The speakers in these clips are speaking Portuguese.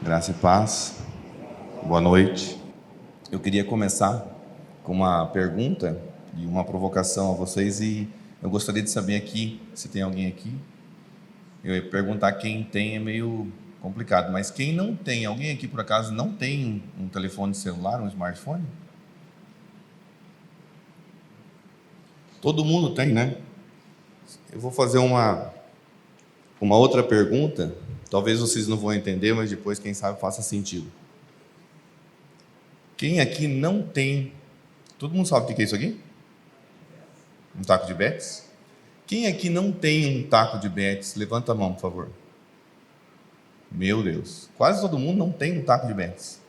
Graça e paz. Boa noite. Eu queria começar com uma pergunta e uma provocação a vocês e eu gostaria de saber aqui, se tem alguém aqui. Eu ia perguntar quem tem é meio complicado, mas quem não tem, alguém aqui por acaso não tem um telefone celular, um smartphone? Todo mundo tem, né? Eu vou fazer uma outra pergunta, talvez vocês não vão entender, mas depois, quem sabe, faça sentido. Quem aqui não tem... Todo mundo sabe o que é isso aqui? Um taco de betes? Quem aqui não tem um taco de betes? Levanta a mão, por favor. Meu Deus. Quase todo mundo não tem um taco de betes.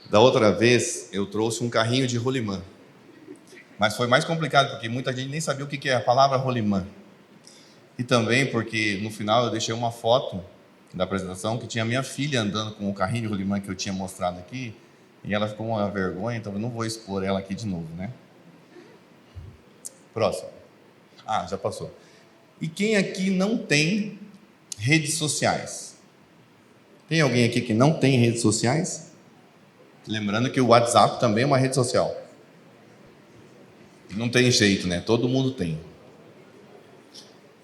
Da outra vez, eu trouxe um carrinho de rolimã. Mas foi mais complicado, porque muita gente nem sabia o que é a palavra rolimã. E também porque, no final, eu deixei uma foto da apresentação que tinha a minha filha andando com o carrinho de rolimã que eu tinha mostrado aqui, e ela ficou uma vergonha, então eu não vou expor ela aqui de novo, né? Próximo. Ah, já passou. E quem aqui não tem redes sociais? Tem alguém aqui que não tem redes sociais? Lembrando que o WhatsApp também é uma rede social. Não tem jeito, né? Todo mundo tem.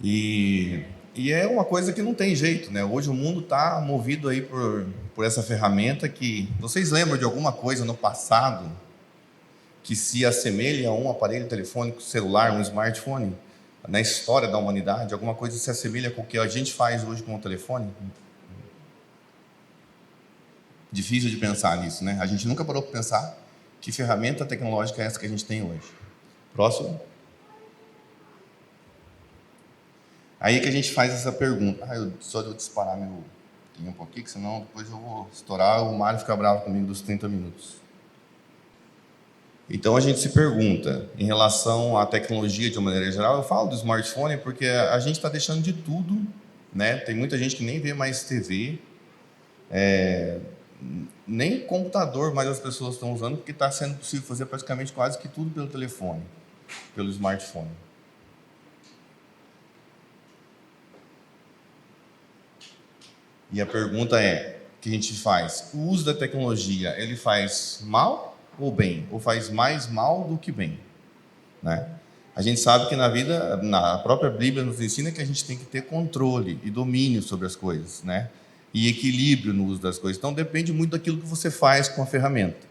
E é uma coisa que não tem jeito, né? Hoje o mundo está movido aí por essa ferramenta que... Vocês lembram de alguma coisa no passado que se assemelha a um aparelho telefônico celular, um smartphone? Na história da humanidade, alguma coisa se assemelha com o que a gente faz hoje com o telefone? Difícil de pensar nisso, né? A gente nunca parou para pensar que ferramenta tecnológica é essa que a gente tem hoje. Próximo. Aí que a gente faz essa pergunta. Só de eu disparar meu tempo aqui, que senão depois eu vou estourar, o Mário fica bravo comigo dos 30 minutos. Então a gente se pergunta, em relação à tecnologia de uma maneira geral, eu falo do smartphone porque a gente está deixando de tudo, né? Tem muita gente que nem vê mais TV, nem computador mais as pessoas estão usando, porque está sendo possível fazer praticamente quase que tudo pelo telefone, pelo smartphone. E a pergunta é, o que a gente faz? O uso da tecnologia, ele faz mal ou bem? Ou faz mais mal do que bem? Né? A gente sabe que na vida, na própria Bíblia nos ensina que a gente tem que ter controle e domínio sobre as coisas, né? E equilíbrio no uso das coisas. Então depende muito daquilo que você faz com a ferramenta.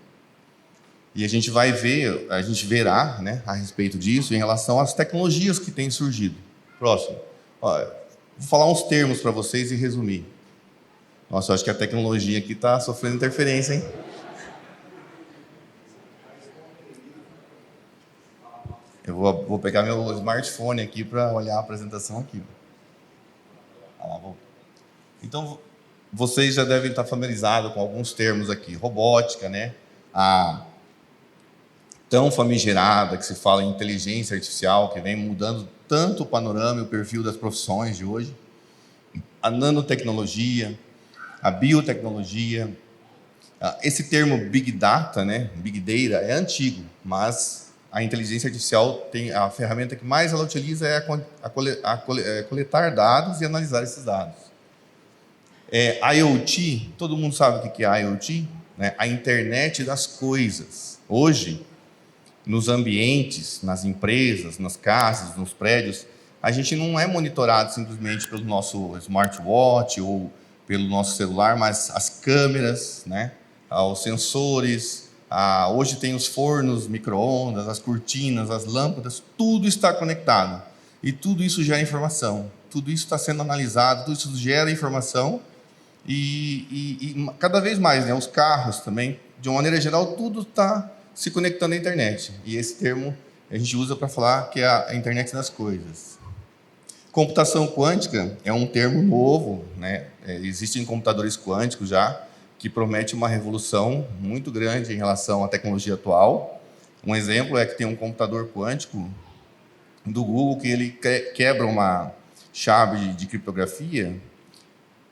E a gente vai ver, a gente verá, né, a respeito disso em relação às tecnologias que têm surgido. Próximo. Vou falar uns termos para vocês e resumir. Nossa, eu acho que a tecnologia aqui está sofrendo interferência, hein? Eu vou pegar meu smartphone aqui para olhar a apresentação aqui. Então, vocês já devem estar familiarizados com alguns termos aqui. Robótica, né? A tão famigerada que se fala em inteligência artificial, que vem mudando tanto o panorama e o perfil das profissões de hoje. A nanotecnologia, a biotecnologia. Esse termo Big Data, né? Big Data, é antigo, mas a inteligência artificial tem a ferramenta que mais ela utiliza é coletar dados e analisar esses dados. IoT, todo mundo sabe o que é IoT? Né? A internet das coisas. Hoje, nos ambientes, nas empresas, nas casas, nos prédios, a gente não é monitorado simplesmente pelo nosso smartwatch ou pelo nosso celular, mas as câmeras, né? Os sensores, hoje tem os fornos, micro-ondas, as cortinas, as lâmpadas, tudo está conectado. E tudo isso gera informação, tudo isso está sendo analisado, tudo isso gera informação e cada vez mais, né? Os carros também, de uma maneira geral, tudo está se conectando à internet. E esse termo a gente usa para falar que é a internet das coisas. Computação quântica é um termo novo, né? Existem computadores quânticos já, que promete uma revolução muito grande em relação à tecnologia atual. Um exemplo é que tem um computador quântico do Google que ele quebra uma chave de criptografia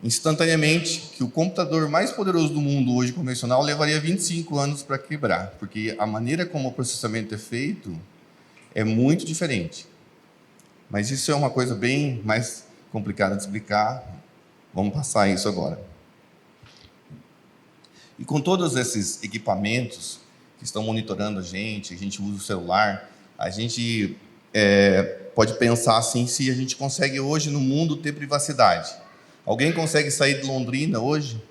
instantaneamente, que o computador mais poderoso do mundo hoje convencional levaria 25 anos para quebrar, porque a maneira como o processamento é feito é muito diferente. Mas isso é uma coisa bem mais complicada de explicar. Vamos passar isso agora. E com todos esses equipamentos que estão monitorando a gente usa o celular, a gente pode pensar assim, se a gente consegue hoje no mundo ter privacidade. Alguém consegue sair de Londrina hoje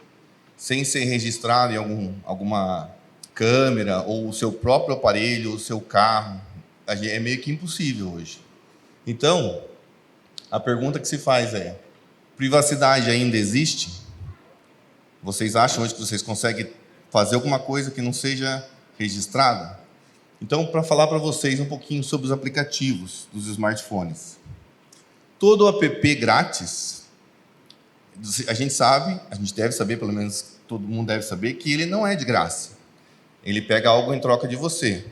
sem ser registrado em alguma câmera, ou o seu próprio aparelho, ou o seu carro? É meio que impossível hoje. Então, a pergunta que se faz é: privacidade ainda existe? Vocês acham hoje que vocês conseguem fazer alguma coisa que não seja registrada? Então, para falar para vocês um pouquinho sobre os aplicativos dos smartphones. Todo app grátis, a gente deve saber, pelo menos todo mundo deve saber, que ele não é de graça. Ele pega algo em troca de você.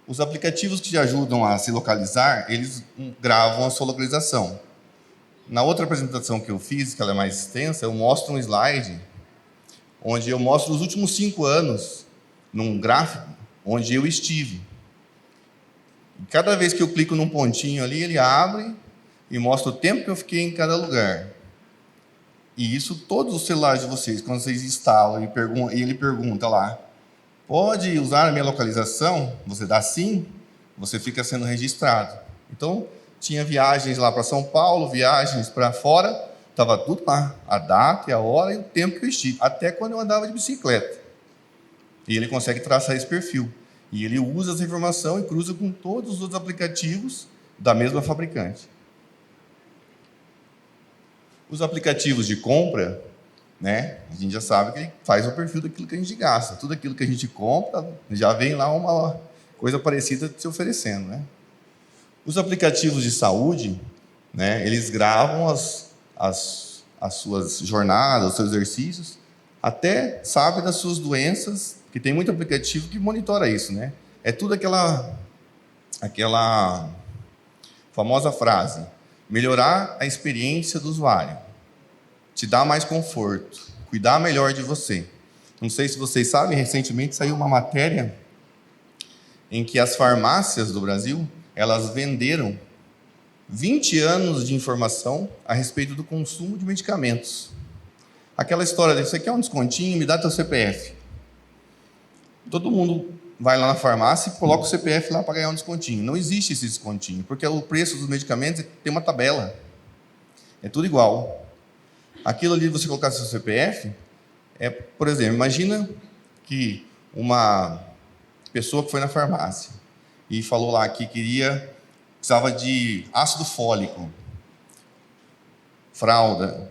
Os aplicativos que te ajudam a se localizar, eles gravam a sua localização. Na outra apresentação que eu fiz, que ela é mais extensa, eu mostro um slide onde eu mostro os últimos 5 anos num gráfico onde eu estive. E cada vez que eu clico num pontinho ali, ele abre e mostra o tempo que eu fiquei em cada lugar. E isso todos os celulares de vocês, quando vocês instalam e ele pergunta lá: pode usar a minha localização? Você dá sim, você fica sendo registrado. Então, tinha viagens lá para São Paulo, viagens para fora, estava tudo lá, a data e a hora e o tempo que eu estive, até quando eu andava de bicicleta. E ele consegue traçar esse perfil. E ele usa essa informação e cruza com todos os outros aplicativos da mesma fabricante. Os aplicativos de compra, né, a gente já sabe que ele faz o perfil daquilo que a gente gasta. Tudo aquilo que a gente compra, já vem lá uma coisa parecida se oferecendo, né? Os aplicativos de saúde, né, eles gravam as suas jornadas, os seus exercícios, até sabe das suas doenças, que tem muito aplicativo que monitora isso, né? É tudo aquela famosa frase: melhorar a experiência do usuário, te dar mais conforto, cuidar melhor de você. Não sei se vocês sabem, recentemente saiu uma matéria em que as farmácias do Brasil, elas venderam 20 anos de informação a respeito do consumo de medicamentos. Aquela história de você quer um descontinho, me dá teu CPF. Todo mundo vai lá na farmácia e coloca o CPF lá para ganhar um descontinho. Não existe esse descontinho, porque o preço dos medicamentos tem uma tabela. É tudo igual. Aquilo ali, você colocar seu CPF, por exemplo, imagina que uma pessoa que foi na farmácia e falou lá que precisava de ácido fólico, fralda,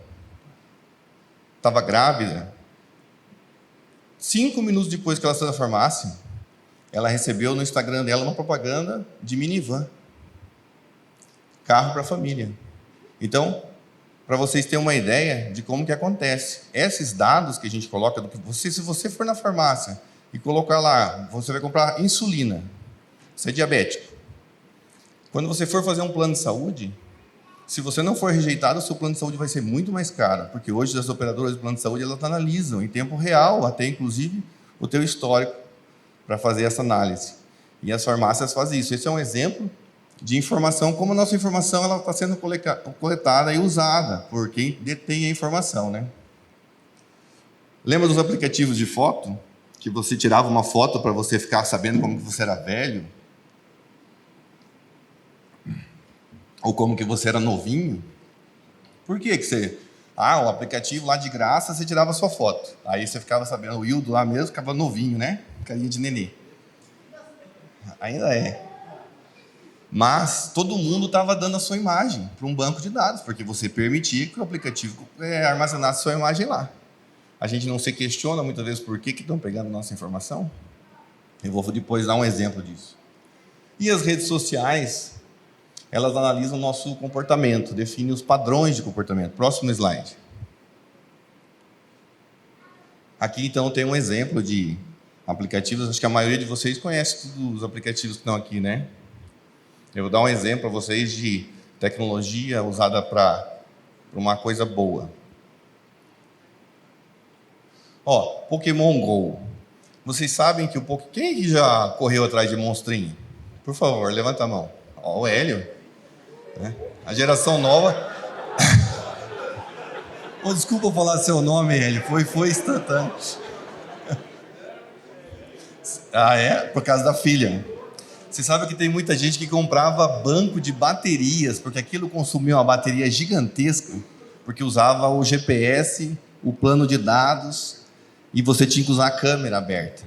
estava grávida. 5 minutos depois que ela saiu da farmácia, ela recebeu no Instagram dela uma propaganda de minivan, carro para a família. Então, para vocês terem uma ideia de como que acontece, esses dados que a gente coloca, se você for na farmácia e colocar lá, você vai comprar insulina, você é diabético. Quando você for fazer um plano de saúde, se você não for rejeitado, o seu plano de saúde vai ser muito mais caro, porque hoje as operadoras de plano de saúde, elas analisam em tempo real, até inclusive o teu histórico, para fazer essa análise. E as farmácias fazem isso. Esse é um exemplo de informação, como a nossa informação ela está sendo coletada e usada por quem detém a informação, né? Lembra dos aplicativos de foto? Que você tirava uma foto para você ficar sabendo como que você era velho? Ou como que você era novinho? Por que você... o aplicativo lá de graça, você tirava a sua foto. Aí você ficava sabendo, o Wildo lá mesmo ficava novinho, né? Carinha de nenê. Ainda é. Mas todo mundo estava dando a sua imagem para um banco de dados, porque você permitia que o aplicativo armazenasse sua imagem lá. A gente não se questiona muitas vezes por que estão pegando nossa informação. Eu vou depois dar um exemplo disso. E as redes sociais, elas analisam o nosso comportamento, definem os padrões de comportamento. Próximo slide. Aqui, então, tem um exemplo de aplicativos. Acho que a maioria de vocês conhece todos os aplicativos que estão aqui, né? Eu vou dar um exemplo para vocês de tecnologia usada para uma coisa boa. Pokémon GO. Vocês sabem que quem já correu atrás de monstrinho? Por favor, levanta a mão. O Hélio. né? A geração nova... Oh, desculpa falar seu nome, ele foi instantâneo. Ah, é? Por causa da filha. Você sabe que tem muita gente que comprava banco de baterias, porque aquilo consumia uma bateria gigantesca, porque usava o GPS, o plano de dados, e você tinha que usar a câmera aberta.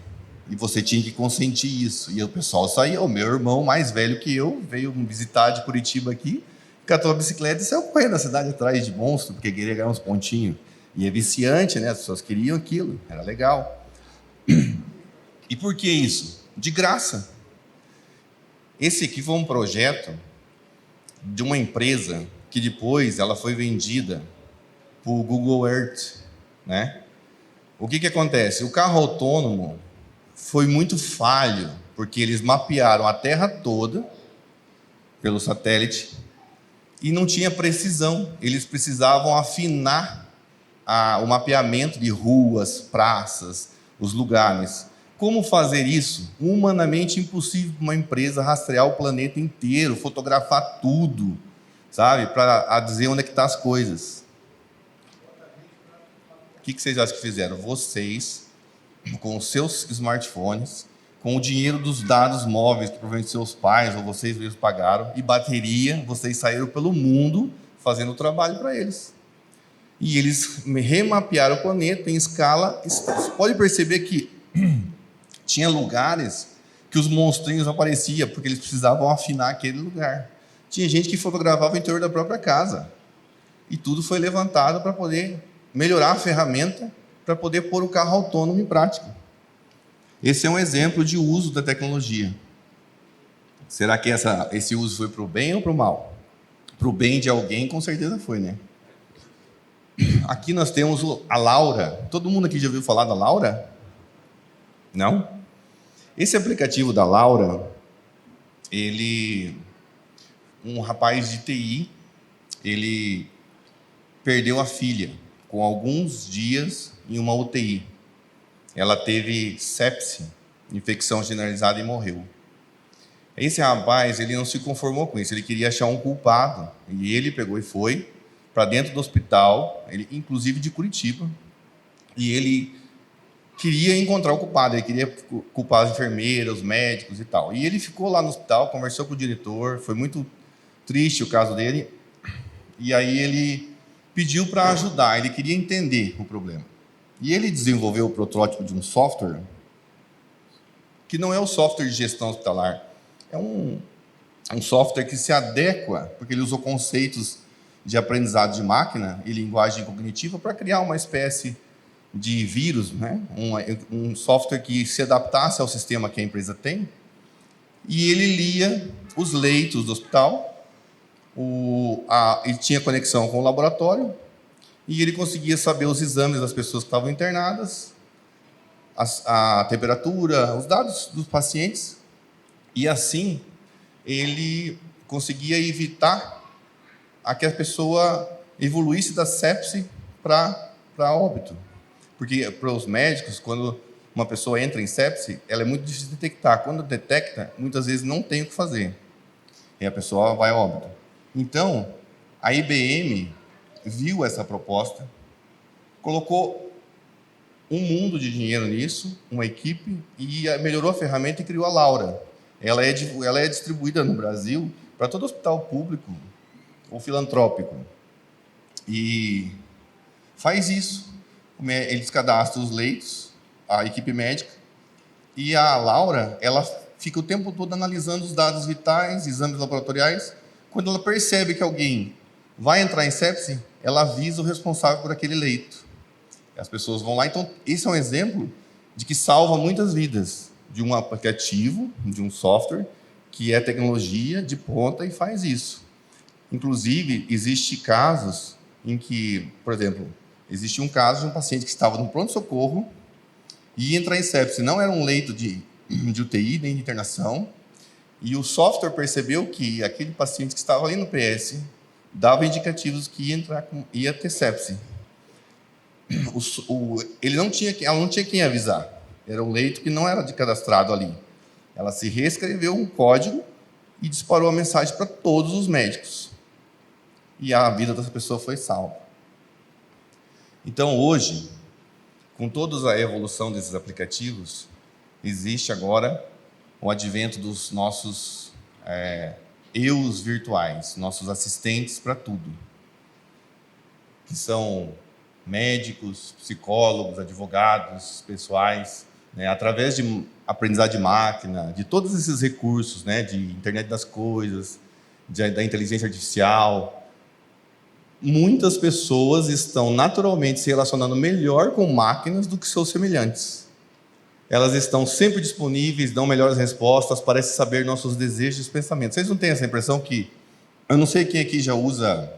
E você tinha que consentir isso. E o pessoal saía. O meu irmão, mais velho que eu, veio me visitar de Curitiba aqui, catou a bicicleta e saiu correndo na cidade atrás de monstro, porque queria ganhar uns pontinhos. E é viciante, né? As pessoas queriam aquilo, era legal. E por que isso? De graça. Esse aqui foi um projeto de uma empresa que depois ela foi vendida para o Google Earth, né? O que acontece? O carro autônomo foi muito falho, porque eles mapearam a Terra toda pelo satélite e não tinha precisão. Eles precisavam afinar o mapeamento de ruas, praças, os lugares. Como fazer isso? Humanamente impossível para uma empresa rastrear o planeta inteiro, fotografar tudo, sabe? Para dizer onde é que estão as coisas. O que vocês acham que fizeram? Vocês, com os seus smartphones, com o dinheiro dos dados móveis que provavelmente seus pais ou vocês mesmos pagaram, e bateria, vocês saíram pelo mundo fazendo o trabalho para eles. E eles remapearam o planeta em escala. Você pode perceber que tinha lugares que os monstrinhos apareciam, porque eles precisavam afinar aquele lugar. Tinha gente que fotografava o interior da própria casa. E tudo foi levantado para poder melhorar a ferramenta, para poder pôr o carro autônomo em prática. Esse é um exemplo de uso da tecnologia. Será que esse uso foi para o bem ou para o mal? Para o bem de alguém, com certeza foi, né? Aqui nós temos a Laura. Todo mundo aqui já ouviu falar da Laura? Não? Esse aplicativo da Laura, um rapaz de TI, ele perdeu a filha com alguns dias em uma UTI. Ela teve sepse, infecção generalizada, e morreu. Esse rapaz, ele não se conformou com isso, ele queria achar um culpado. E ele pegou e foi para dentro do hospital, inclusive de Curitiba, e ele queria encontrar o culpado, ele queria culpar as enfermeiras, os médicos e tal. E ele ficou lá no hospital, conversou com o diretor, foi muito triste o caso dele, e aí ele pediu para ajudar, ele queria entender o problema. E ele desenvolveu o protótipo de um software, que não é o software de gestão hospitalar, é um software que se adequa, porque ele usou conceitos de aprendizado de máquina e linguagem cognitiva para criar uma espécie de vírus, né? Um software que se adaptasse ao sistema que a empresa tem, e ele lia os leitos do hospital, ele tinha conexão com o laboratório, e ele conseguia saber os exames das pessoas que estavam internadas, a temperatura, os dados dos pacientes, e assim ele conseguia evitar que a pessoa evoluísse da sepse para óbito. Porque para os médicos, quando uma pessoa entra em sepse, ela é muito difícil de detectar. Quando detecta, muitas vezes não tem o que fazer. E a pessoa vai a óbito. Então, a IBM viu essa proposta, colocou um mundo de dinheiro nisso, uma equipe, e melhorou a ferramenta e criou a Laura. Ela é distribuída no Brasil para todo hospital público ou filantrópico. E faz isso. Eles cadastram os leitos, a equipe médica, e a Laura, ela fica o tempo todo analisando os dados vitais, exames laboratoriais. Quando ela percebe que alguém vai entrar em sepse, ela avisa o responsável por aquele leito. As pessoas vão lá. Então, esse é um exemplo de que salva muitas vidas, de um aplicativo, de um software, que é tecnologia de ponta e faz isso. Inclusive, existem casos em que, por exemplo, existe um caso de um paciente que estava no pronto-socorro e ia entrar em sepse. Não era um leito de UTI, nem de internação, e o software percebeu que aquele paciente que estava ali no PS dava indicativos que ia ter sepse. Ela não tinha quem avisar. Era um leito que não era cadastrado ali. Ela se reescreveu um código e disparou a mensagem para todos os médicos. e a vida dessa pessoa foi salva. Então, hoje, com toda a evolução desses aplicativos, existe agora o advento dos nossos eus virtuais, nossos assistentes para tudo, que são médicos, psicólogos, advogados, pessoais, né, através de aprendizado de máquina, de todos esses recursos, né, de internet das coisas, da inteligência artificial. Muitas pessoas estão naturalmente se relacionando melhor com máquinas do que seus semelhantes. Elas estão sempre disponíveis, dão melhores respostas, parecem saber nossos desejos e pensamentos. Vocês não têm essa impressão que... Eu não sei quem aqui já usa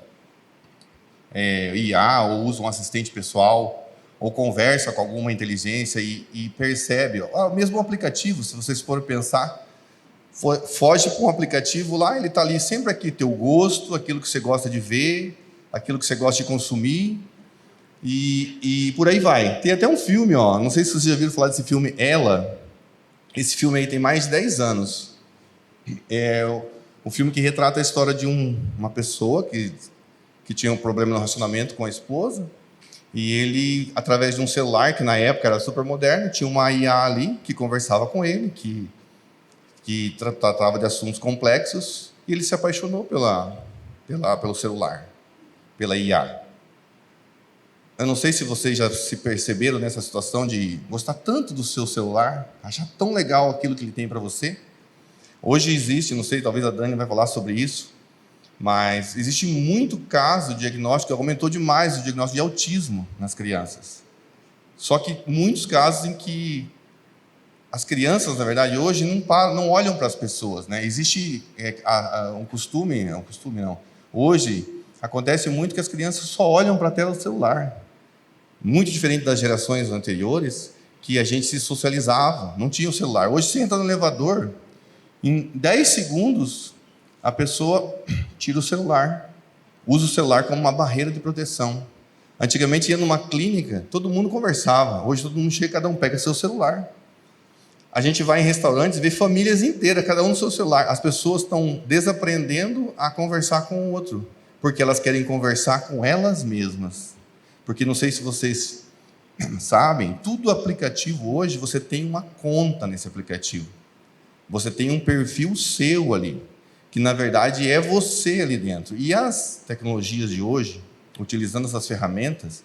IA, ou usa um assistente pessoal, ou conversa com alguma inteligência e percebe. Mesmo o aplicativo, se vocês forem pensar, foge para um aplicativo lá, ele está ali sempre aqui, teu gosto, aquilo que você gosta de ver, aquilo que você gosta de consumir, e por aí vai. Tem até um filme, não sei se vocês já viram falar desse filme, Ela. Esse filme aí tem mais de 10 anos. É um filme que retrata a história de uma pessoa que tinha um problema no relacionamento com a esposa, e ele, através de um celular, que na época era super moderno, tinha uma IA ali que conversava com ele, que tratava de assuntos complexos, e ele se apaixonou pelo celular, pela IA. Eu não sei se vocês já se perceberam nessa situação de gostar tanto do seu celular, achar tão legal aquilo que ele tem para você. Hoje existe, não sei, talvez a Dani vai falar sobre isso, mas existe muito caso de diagnóstico, aumentou demais o diagnóstico de autismo nas crianças. Só que muitos casos em que as crianças, na verdade, hoje não olham para as pessoas, né? Existe um costume não. Hoje acontece muito que as crianças só olham para a tela do celular. Muito diferente das gerações anteriores, que a gente se socializava, não tinha o celular. Hoje você entra no elevador, em 10 segundos a pessoa tira o celular, usa o celular como uma barreira de proteção. Antigamente ia numa clínica, todo mundo conversava. Hoje todo mundo chega, cada um pega seu celular. A gente vai em restaurantes e vê famílias inteiras, cada um no seu celular. As pessoas estão desaprendendo a conversar com o outro, porque elas querem conversar com elas mesmas. Porque não sei se vocês sabem, tudo aplicativo hoje, você tem uma conta nesse aplicativo. Você tem um perfil seu ali, que na verdade é você ali dentro. E as tecnologias de hoje, utilizando essas ferramentas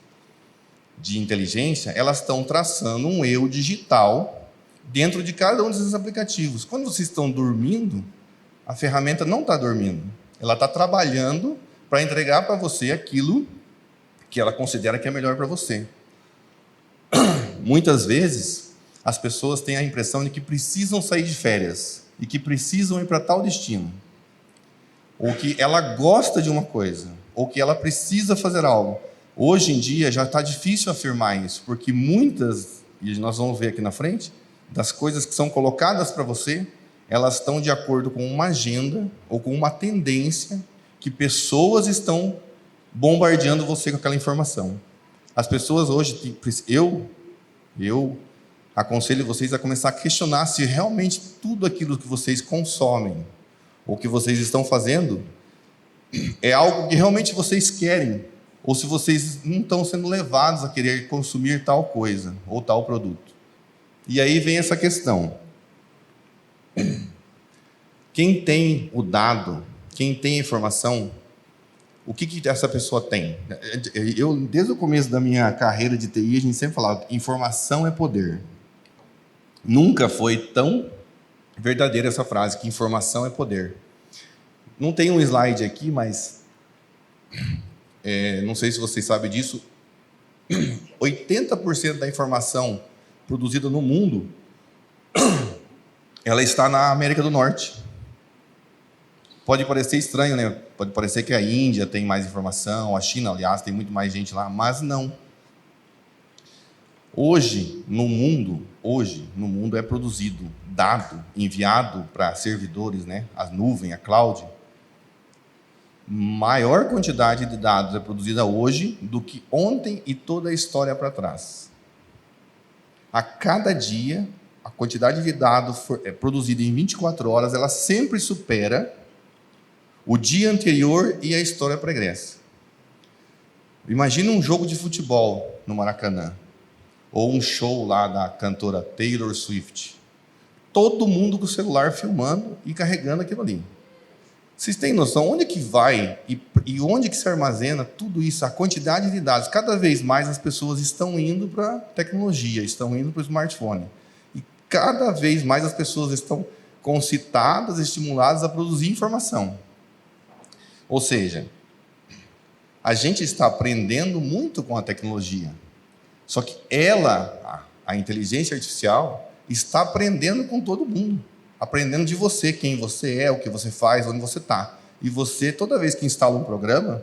de inteligência, elas estão traçando um eu digital dentro de cada um desses aplicativos. Quando vocês estão dormindo, a ferramenta não está dormindo. Ela está trabalhando para entregar para você aquilo que ela considera que é melhor para você. Muitas vezes, as pessoas têm a impressão de que precisam sair de férias e que precisam ir para tal destino, ou que ela gosta de uma coisa, ou que ela precisa fazer algo. Hoje em dia já está difícil afirmar isso, porque muitas, e nós vamos ver aqui na frente, das coisas que são colocadas para você, elas estão de acordo com uma agenda ou com uma tendência que pessoas estão bombardeando você com aquela informação. As pessoas hoje, eu aconselho vocês a começar a questionar se realmente tudo aquilo que vocês consomem ou que vocês estão fazendo é algo que realmente vocês querem, ou se vocês não estão sendo levados a querer consumir tal coisa ou tal produto. E aí vem essa questão. Quem tem o dado, quem tem a informação, o que essa pessoa tem? Eu, desde o começo da minha carreira de TI, a gente sempre falava que informação é poder. Nunca foi tão verdadeira essa frase, que informação é poder. Não tem um slide aqui, mas não sei se vocês sabem disso, 80% da informação produzida no mundo, ela está na América do Norte. Pode parecer estranho, né? Pode parecer que a Índia tem mais informação, a China, aliás, tem muito mais gente lá, mas não. Hoje, no mundo é produzido dado, enviado para servidores, né? A nuvem, a cloud. Maior quantidade de dados é produzida hoje do que ontem e toda a história para trás. A cada dia, a quantidade de dados produzida em 24 horas, ela sempre supera o dia anterior e a história pregressa. Imagina um jogo de futebol no Maracanã, ou um show lá da cantora Taylor Swift. Todo mundo com o celular filmando e carregando aquilo ali. Vocês têm noção onde que vai e onde que se armazena tudo isso, a quantidade de dados? Cada vez mais as pessoas estão indo para a tecnologia, estão indo para o smartphone. E cada vez mais as pessoas estão concitadas, estimuladas a produzir informação. Ou seja, a gente está aprendendo muito com a tecnologia. Só que a inteligência artificial, está aprendendo com todo mundo. Aprendendo de você, quem você é, o que você faz, onde você está. E você, toda vez que instala um programa,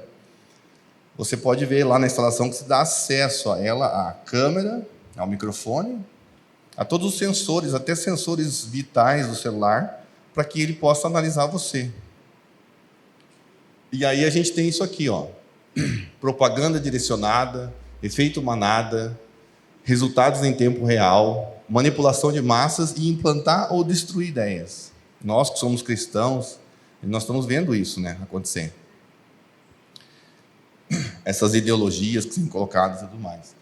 você pode ver lá na instalação que se dá acesso a ela, à câmera, ao microfone, a todos os sensores, até sensores vitais do celular, para que ele possa analisar você. E aí a gente tem isso aqui, ó. Propaganda direcionada, efeito manada, resultados em tempo real, manipulação de massas e implantar ou destruir ideias. Nós que somos cristãos, nós estamos vendo isso, né, acontecer. Essas ideologias que são colocadas e tudo mais.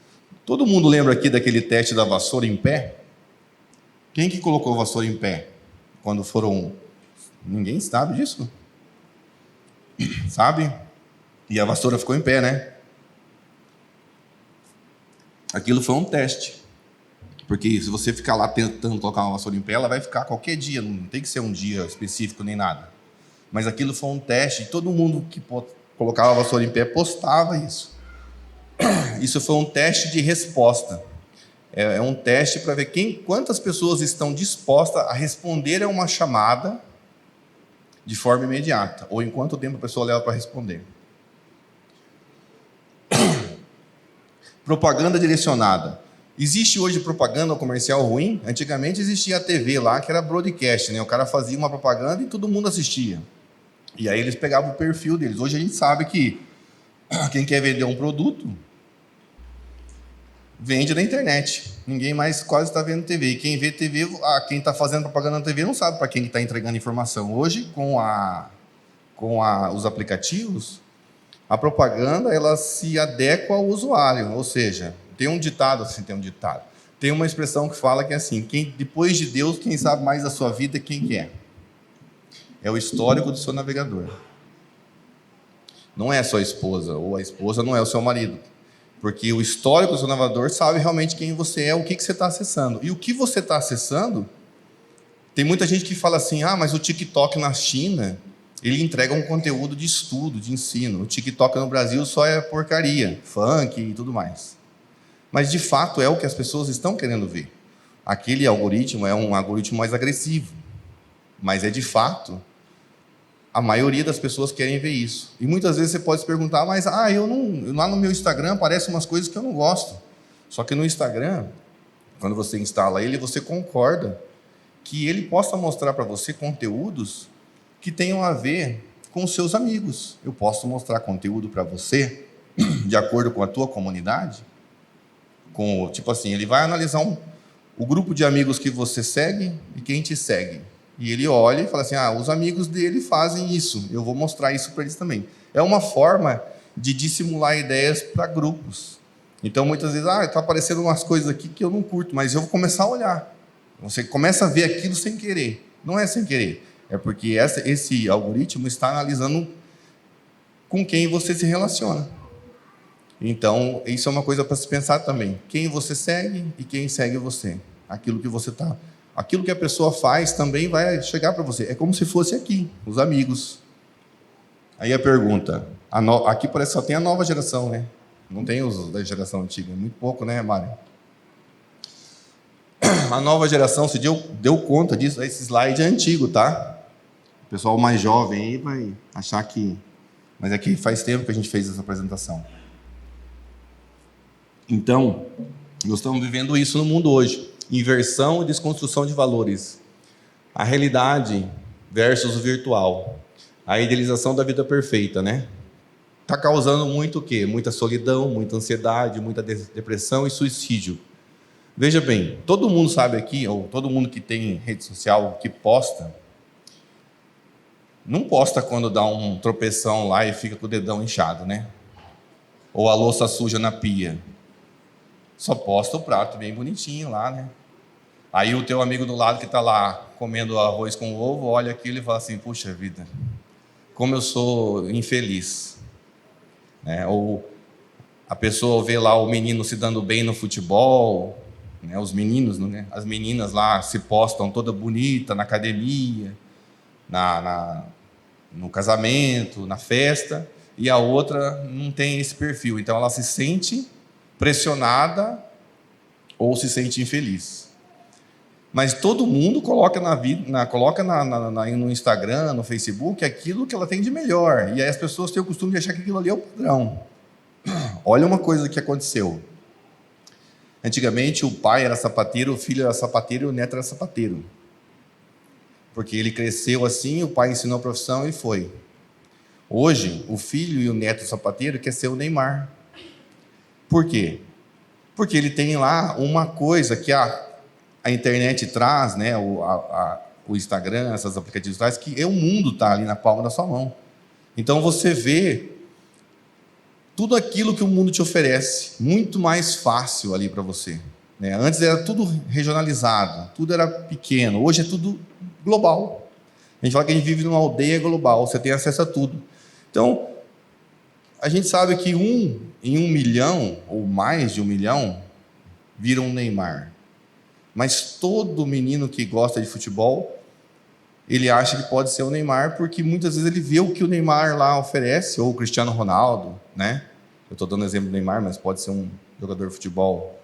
Todo mundo lembra aqui daquele teste da vassoura em pé? Quem que colocou a vassoura em pé? Quando foram... Ninguém sabe disso? Sabe? E a vassoura ficou em pé, né? Aquilo foi um teste. Porque se você ficar lá tentando colocar uma vassoura em pé, ela vai ficar qualquer dia, não tem que ser um dia específico nem nada. Mas aquilo foi um teste, e todo mundo que colocava a vassoura em pé postava isso. Isso foi um teste de resposta. É um teste para ver quantas pessoas estão dispostas a responder a uma chamada de forma imediata, ou em quanto tempo a pessoa leva para responder. Propaganda direcionada. Existe hoje propaganda comercial ruim? Antigamente existia a TV lá, que era broadcast, né? O cara fazia uma propaganda e todo mundo assistia. E aí eles pegavam o perfil deles. Hoje a gente sabe que quem quer vender um produto, vende na internet. Ninguém mais quase está vendo TV. E quem vê TV, quem está fazendo propaganda na TV não sabe para quem está entregando informação. Hoje, com os aplicativos, a propaganda ela se adequa ao usuário. Ou seja, tem um ditado. Tem uma expressão que fala que é assim, depois de Deus, quem sabe mais da sua vida, quem que é? É o histórico do seu navegador. Não é a sua esposa, ou a esposa não é o seu marido. Porque o histórico do seu navegador sabe realmente quem você é, o que você está acessando. E o que você está acessando, tem muita gente que fala assim, mas o TikTok na China, ele entrega um conteúdo de estudo, de ensino. O TikTok no Brasil só é porcaria, funk e tudo mais. Mas, de fato, é o que as pessoas estão querendo ver. Aquele algoritmo é um algoritmo mais agressivo. Mas é, de fato, a maioria das pessoas querem ver isso. E muitas vezes você pode se perguntar, mas lá no meu Instagram aparecem umas coisas que eu não gosto. Só que no Instagram, quando você instala ele, você concorda que ele possa mostrar para você conteúdos que tenham a ver com os seus amigos. Eu posso mostrar conteúdo para você, de acordo com a tua comunidade, tipo assim, ele vai analisar o grupo de amigos que você segue e quem te segue. E ele olha e fala assim, os amigos dele fazem isso, eu vou mostrar isso para eles também. É uma forma de dissimular ideias para grupos. Então, muitas vezes, está aparecendo umas coisas aqui que eu não curto, mas eu vou começar a olhar. Você começa a ver aquilo sem querer. Não é sem querer. É porque esse algoritmo está analisando com quem você se relaciona. Então, isso é uma coisa para se pensar também. Quem você segue e quem segue você. Aquilo que você está... Aquilo que a pessoa faz também vai chegar para você. É como se fosse aqui, os amigos. Aí a pergunta... Aqui parece que só tem a nova geração, né? Não tem os da geração antiga. Muito pouco, né, Mário? A nova geração se deu conta disso. Esse slide é antigo, tá? O pessoal mais jovem aí vai achar que... Mas é que faz tempo que a gente fez essa apresentação. Então, nós estamos vivendo isso no mundo hoje. Inversão e desconstrução de valores. A realidade versus o virtual. A idealização da vida perfeita, né? Está causando muito o quê? Muita solidão, muita ansiedade, muita depressão e suicídio. Veja bem, todo mundo sabe aqui, ou todo mundo que tem rede social, que posta, não posta quando dá um tropeção lá e fica com o dedão inchado, né? Ou a louça suja na pia. Só posta o prato bem bonitinho lá, né? Aí o teu amigo do lado que está lá comendo arroz com ovo, olha aquilo e fala assim, puxa vida, como eu sou infeliz. Né? Ou a pessoa vê lá o menino se dando bem no futebol, né? Os meninos, né? As meninas lá se postam toda bonita na academia, no casamento, na festa, e a outra não tem esse perfil. Então ela se sente pressionada ou se sente infeliz. Mas todo mundo coloca no Instagram, no Facebook, aquilo que ela tem de melhor. E aí as pessoas têm o costume de achar que aquilo ali é o padrão. Olha uma coisa que aconteceu. Antigamente o pai era sapateiro, o filho era sapateiro e o neto era sapateiro. Porque ele cresceu assim, o pai ensinou a profissão e foi. Hoje, o filho e o neto sapateiro quer ser o Neymar. Por quê? Porque ele tem lá uma coisa que a internet traz, né, o Instagram, esses aplicativos traz, que o mundo está ali na palma da sua mão. Então você vê tudo aquilo que o mundo te oferece, muito mais fácil ali para você. Né? Antes era tudo regionalizado, tudo era pequeno, hoje é tudo global. A gente fala que a gente vive numa aldeia global, você tem acesso a tudo. Então, a gente sabe que em 1 milhão, ou mais de 1 milhão, vira um Neymar. Mas todo menino que gosta de futebol, ele acha que pode ser o Neymar, porque muitas vezes ele vê o que o Neymar lá oferece, ou o Cristiano Ronaldo, né? Eu estou dando exemplo do Neymar, mas pode ser um jogador de futebol,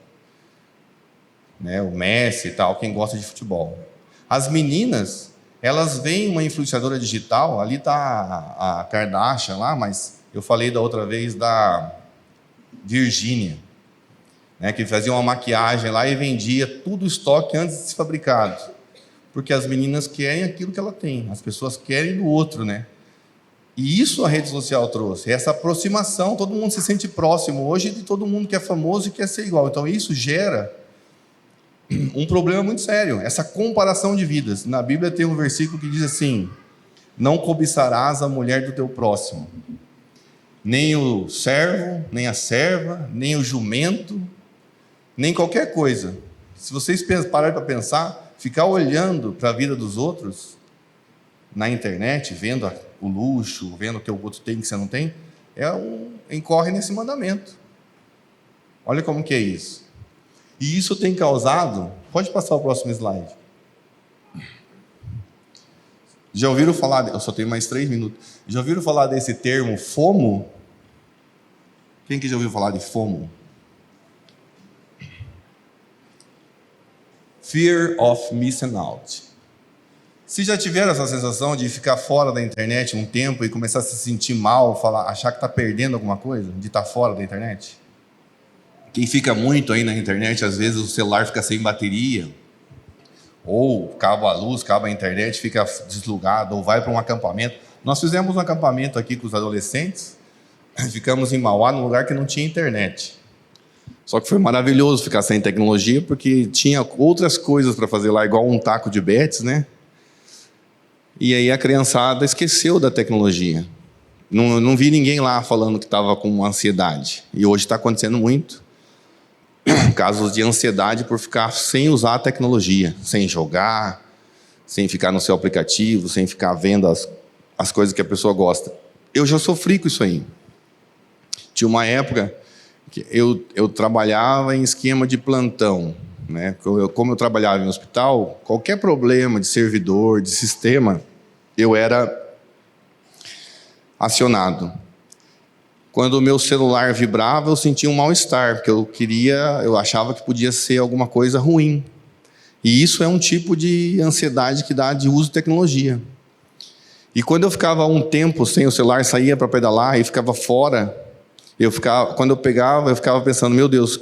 né? O Messi e tal, quem gosta de futebol. As meninas, elas veem uma influenciadora digital, ali está a Kardashian lá, mas eu falei da outra vez da Virgínia, né, que fazia uma maquiagem lá e vendia tudo o estoque antes de ser fabricado. Porque as meninas querem aquilo que ela tem, as pessoas querem do outro, né? E isso a rede social trouxe, essa aproximação, todo mundo se sente próximo hoje de todo mundo que é famoso e quer ser igual. Então isso gera um problema muito sério, essa comparação de vidas. Na Bíblia tem um versículo que diz assim: não cobiçarás a mulher do teu próximo, nem o servo, nem a serva, nem o jumento, nem qualquer coisa. Se vocês pararem para pensar, ficar olhando para a vida dos outros na internet, vendo o luxo, vendo o que o outro tem que você não tem, incorre nesse mandamento. Olha como que é isso. E isso tem causado... Pode passar o próximo slide. Já ouviram falar... Eu só tenho mais 3 minutos. Já ouviram falar desse termo FOMO? Quem que já ouviu falar de FOMO? Fear of Missing Out. Se já tiveram essa sensação de ficar fora da internet um tempo e começar a se sentir mal, achar que está perdendo alguma coisa, de estar fora da internet? Quem fica muito aí na internet, às vezes o celular fica sem bateria, ou acaba a luz, acaba a internet, fica deslugado, ou vai para um acampamento. Nós fizemos um acampamento aqui com os adolescentes, ficamos em Mauá, num lugar que não tinha internet. Só que foi maravilhoso ficar sem tecnologia, porque tinha outras coisas para fazer lá, igual um taco de betes, né? E aí a criançada esqueceu da tecnologia. Não vi ninguém lá falando que estava com ansiedade. E hoje está acontecendo muito. Casos de ansiedade por ficar sem usar a tecnologia, sem jogar, sem ficar no seu aplicativo, sem ficar vendo as coisas que a pessoa gosta. Eu já sofri com isso aí. Tinha uma época que eu trabalhava em esquema de plantão, né? Como eu trabalhava em hospital, qualquer problema de servidor, de sistema, eu era acionado. Quando o meu celular vibrava, eu sentia um mal-estar, porque eu achava que podia ser alguma coisa ruim. E isso é um tipo de ansiedade que dá de uso de tecnologia. E quando eu ficava um tempo sem o celular, saía para pedalar e ficava fora, quando eu pegava, eu ficava pensando, meu Deus, o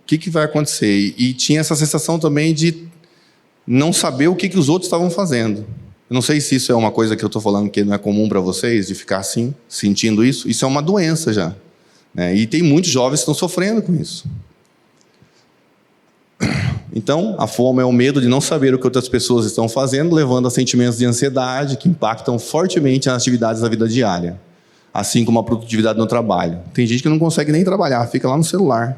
que vai acontecer? E tinha essa sensação também de não saber o que os outros estavam fazendo. Eu não sei se isso é uma coisa que eu estou falando que não é comum para vocês, de ficar assim, sentindo isso. Isso é uma doença já, né? E tem muitos jovens que estão sofrendo com isso. Então, a FOMO é o medo de não saber o que outras pessoas estão fazendo, levando a sentimentos de ansiedade que impactam fortemente nas atividades da vida diária, assim como a produtividade no trabalho. Tem gente que não consegue nem trabalhar, fica lá no celular.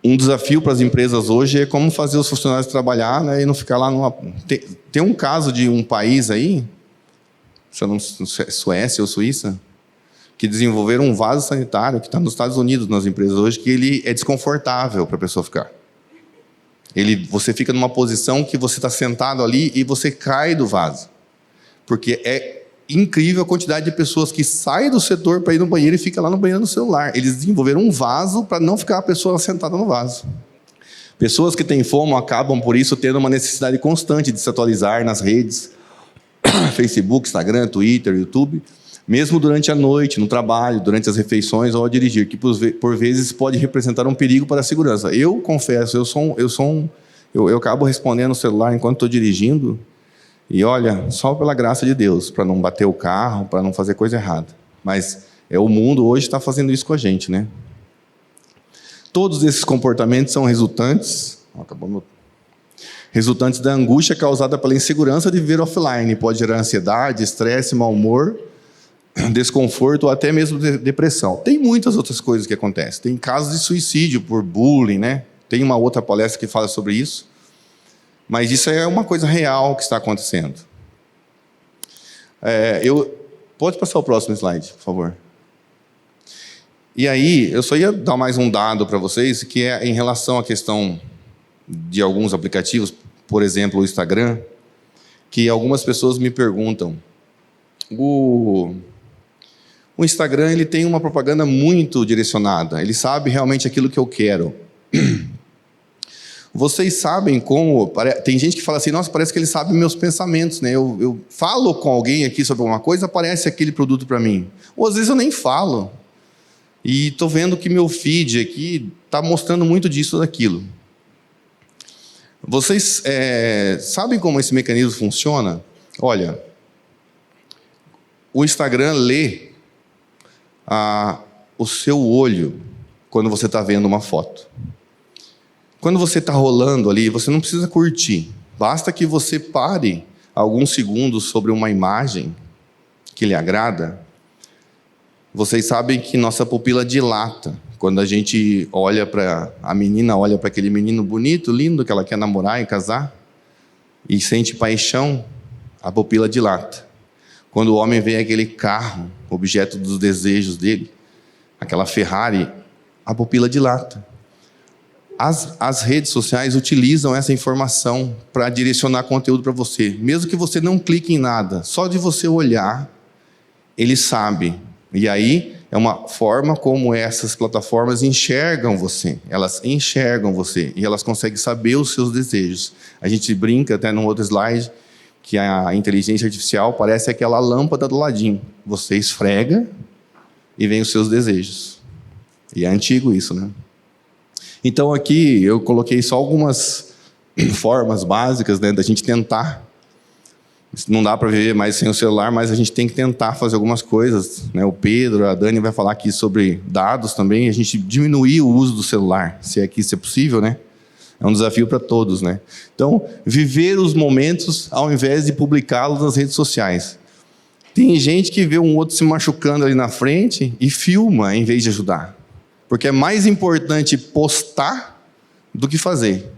Um desafio para as empresas hoje é como fazer os funcionários trabalhar, né, e não ficar lá numa... Tem um caso de um país aí, Suécia ou Suíça, que desenvolveram um vaso sanitário que está nos Estados Unidos, nas empresas hoje, que ele é desconfortável para a pessoa ficar. Você fica numa posição que você está sentado ali e você cai do vaso. Porque é incrível a quantidade de pessoas que saem do setor para ir no banheiro e fica lá no banheiro no celular. Eles desenvolveram um vaso para não ficar a pessoa sentada no vaso. Pessoas que têm FOMO acabam, por isso, tendo uma necessidade constante de se atualizar nas redes, Facebook, Instagram, Twitter, YouTube, mesmo durante a noite, no trabalho, durante as refeições ou ao dirigir, que por vezes pode representar um perigo para a segurança. Eu confesso, eu acabo respondendo no celular enquanto estou dirigindo, e olha, só pela graça de Deus, para não bater o carro, para não fazer coisa errada. Mas o mundo hoje está fazendo isso com a gente, né? Todos esses comportamentos são resultantes da angústia causada pela insegurança de viver offline. Pode gerar ansiedade, estresse, mau humor, desconforto ou até mesmo depressão. Tem muitas outras coisas que acontecem. Tem casos de suicídio por bullying, né? Tem uma outra palestra que fala sobre isso. Mas isso é uma coisa real que está acontecendo. Pode passar o próximo slide, por favor. E aí, eu só ia dar mais um dado para vocês, que é em relação à questão de alguns aplicativos, por exemplo, o Instagram, que algumas pessoas me perguntam. O Instagram, ele tem uma propaganda muito direcionada. Ele sabe realmente aquilo que eu quero. Vocês sabem como... Tem gente que fala assim, nossa, parece que ele sabe meus pensamentos, né? Eu falo com alguém aqui sobre alguma coisa, aparece aquele produto para mim. Ou às vezes eu nem falo. E estou vendo que meu feed aqui está mostrando muito disso ou daquilo. Vocês sabem como esse mecanismo funciona? Olha, o Instagram lê o seu olho quando você está vendo uma foto. Quando você está rolando ali, você não precisa curtir. Basta que você pare alguns segundos sobre uma imagem que lhe agrada. Vocês sabem que nossa pupila dilata. Quando a gente olha para... A menina olha para aquele menino bonito, lindo, que ela quer namorar e casar, e sente paixão, a pupila dilata. Quando o homem vê aquele carro, objeto dos desejos dele, aquela Ferrari, a pupila dilata. As redes sociais utilizam essa informação para direcionar conteúdo para você. Mesmo que você não clique em nada, só de você olhar, ele sabe. E aí é uma forma como essas plataformas enxergam você. Elas enxergam você e elas conseguem saber os seus desejos. A gente brinca até num outro slide que a inteligência artificial parece aquela lâmpada do ladinho. Você esfrega e vem os seus desejos. E é antigo isso, né? Então aqui eu coloquei só algumas formas básicas, né, da gente tentar. Não dá para viver mais sem o celular, mas a gente tem que tentar fazer algumas coisas, né? O Pedro, a Dani vai falar aqui sobre dados também, a gente diminuir o uso do celular, se é que isso é possível, né? É um desafio para todos, né? Então, viver os momentos ao invés de publicá-los nas redes sociais. Tem gente que vê um outro se machucando ali na frente e filma em vez de ajudar. Porque é mais importante postar do que fazer.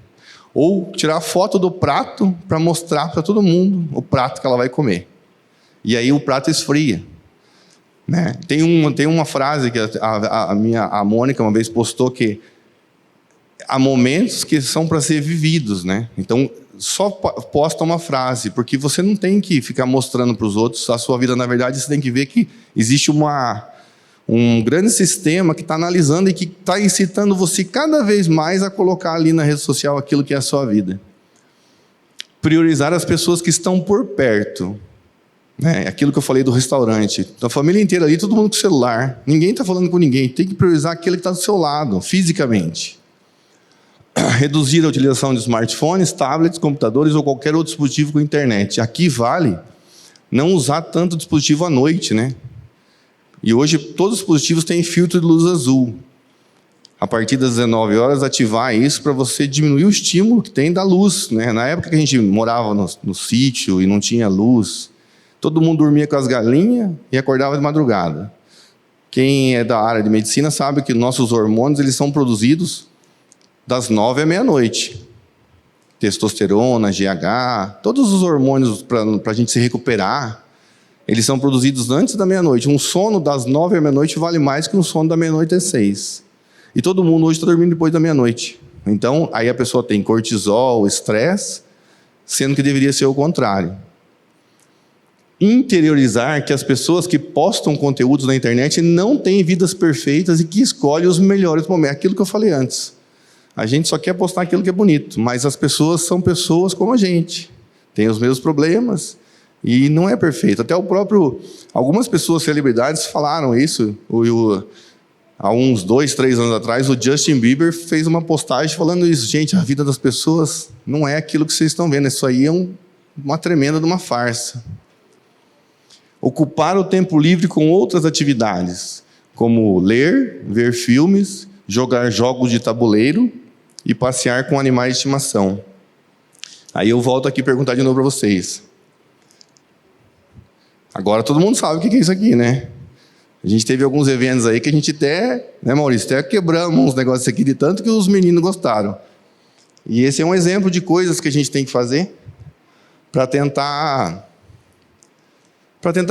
Ou tirar foto do prato para mostrar para todo mundo o prato que ela vai comer. E aí o prato esfria. Né? Tem uma frase que a Mônica uma vez postou que há momentos que são para ser vividos. Né? Então, só posta uma frase, porque você não tem que ficar mostrando para os outros a sua vida. Na verdade, você tem que ver que existe um grande sistema que está analisando e que está incitando você cada vez mais a colocar ali na rede social aquilo que é a sua vida. Priorizar as pessoas que estão por perto. Né? Aquilo que eu falei do restaurante. A família inteira ali, todo mundo com celular. Ninguém está falando com ninguém. Tem que priorizar aquele que está do seu lado, fisicamente. Reduzir a utilização de smartphones, tablets, computadores ou qualquer outro dispositivo com internet. Aqui vale não usar tanto dispositivo à noite, né? E hoje todos os dispositivos têm filtro de luz azul. a partir das 19 horas, ativar isso para você diminuir o estímulo que tem da luz, né? Na época que a gente morava no sítio e não tinha luz, todo mundo dormia com as galinhas e acordava de madrugada. Quem é da área de medicina sabe que nossos hormônios eles são produzidos das 9 à meia-noite. Testosterona, GH, todos os hormônios para a gente se recuperar, eles são produzidos antes da meia-noite. Um sono das 9 à meia-noite vale mais que um sono da meia-noite às 6. E todo mundo hoje está dormindo depois da meia-noite. Então, aí a pessoa tem cortisol, estresse, sendo que deveria ser o contrário. Interiorizar que as pessoas que postam conteúdos na internet não têm vidas perfeitas e que escolhem os melhores momentos. Aquilo que eu falei antes. A gente só quer postar aquilo que é bonito, mas as pessoas são pessoas como a gente. Tem os mesmos problemas e não é perfeito. Até algumas pessoas, celebridades, falaram isso. Há uns 2, 3 anos atrás, o Justin Bieber fez uma postagem falando isso. Gente, a vida das pessoas não é aquilo que vocês estão vendo. Isso aí é uma tremenda de uma farsa. Ocupar o tempo livre com outras atividades, como ler, ver filmes, jogar jogos de tabuleiro e passear com animais de estimação. Aí eu volto aqui perguntar de novo para vocês. Agora todo mundo sabe o que é isso aqui, né? A gente teve alguns eventos aí que a gente até, né, Maurício, até quebramos uns negócios aqui de tanto que os meninos gostaram. E esse é um exemplo de coisas que a gente tem que fazer para tentar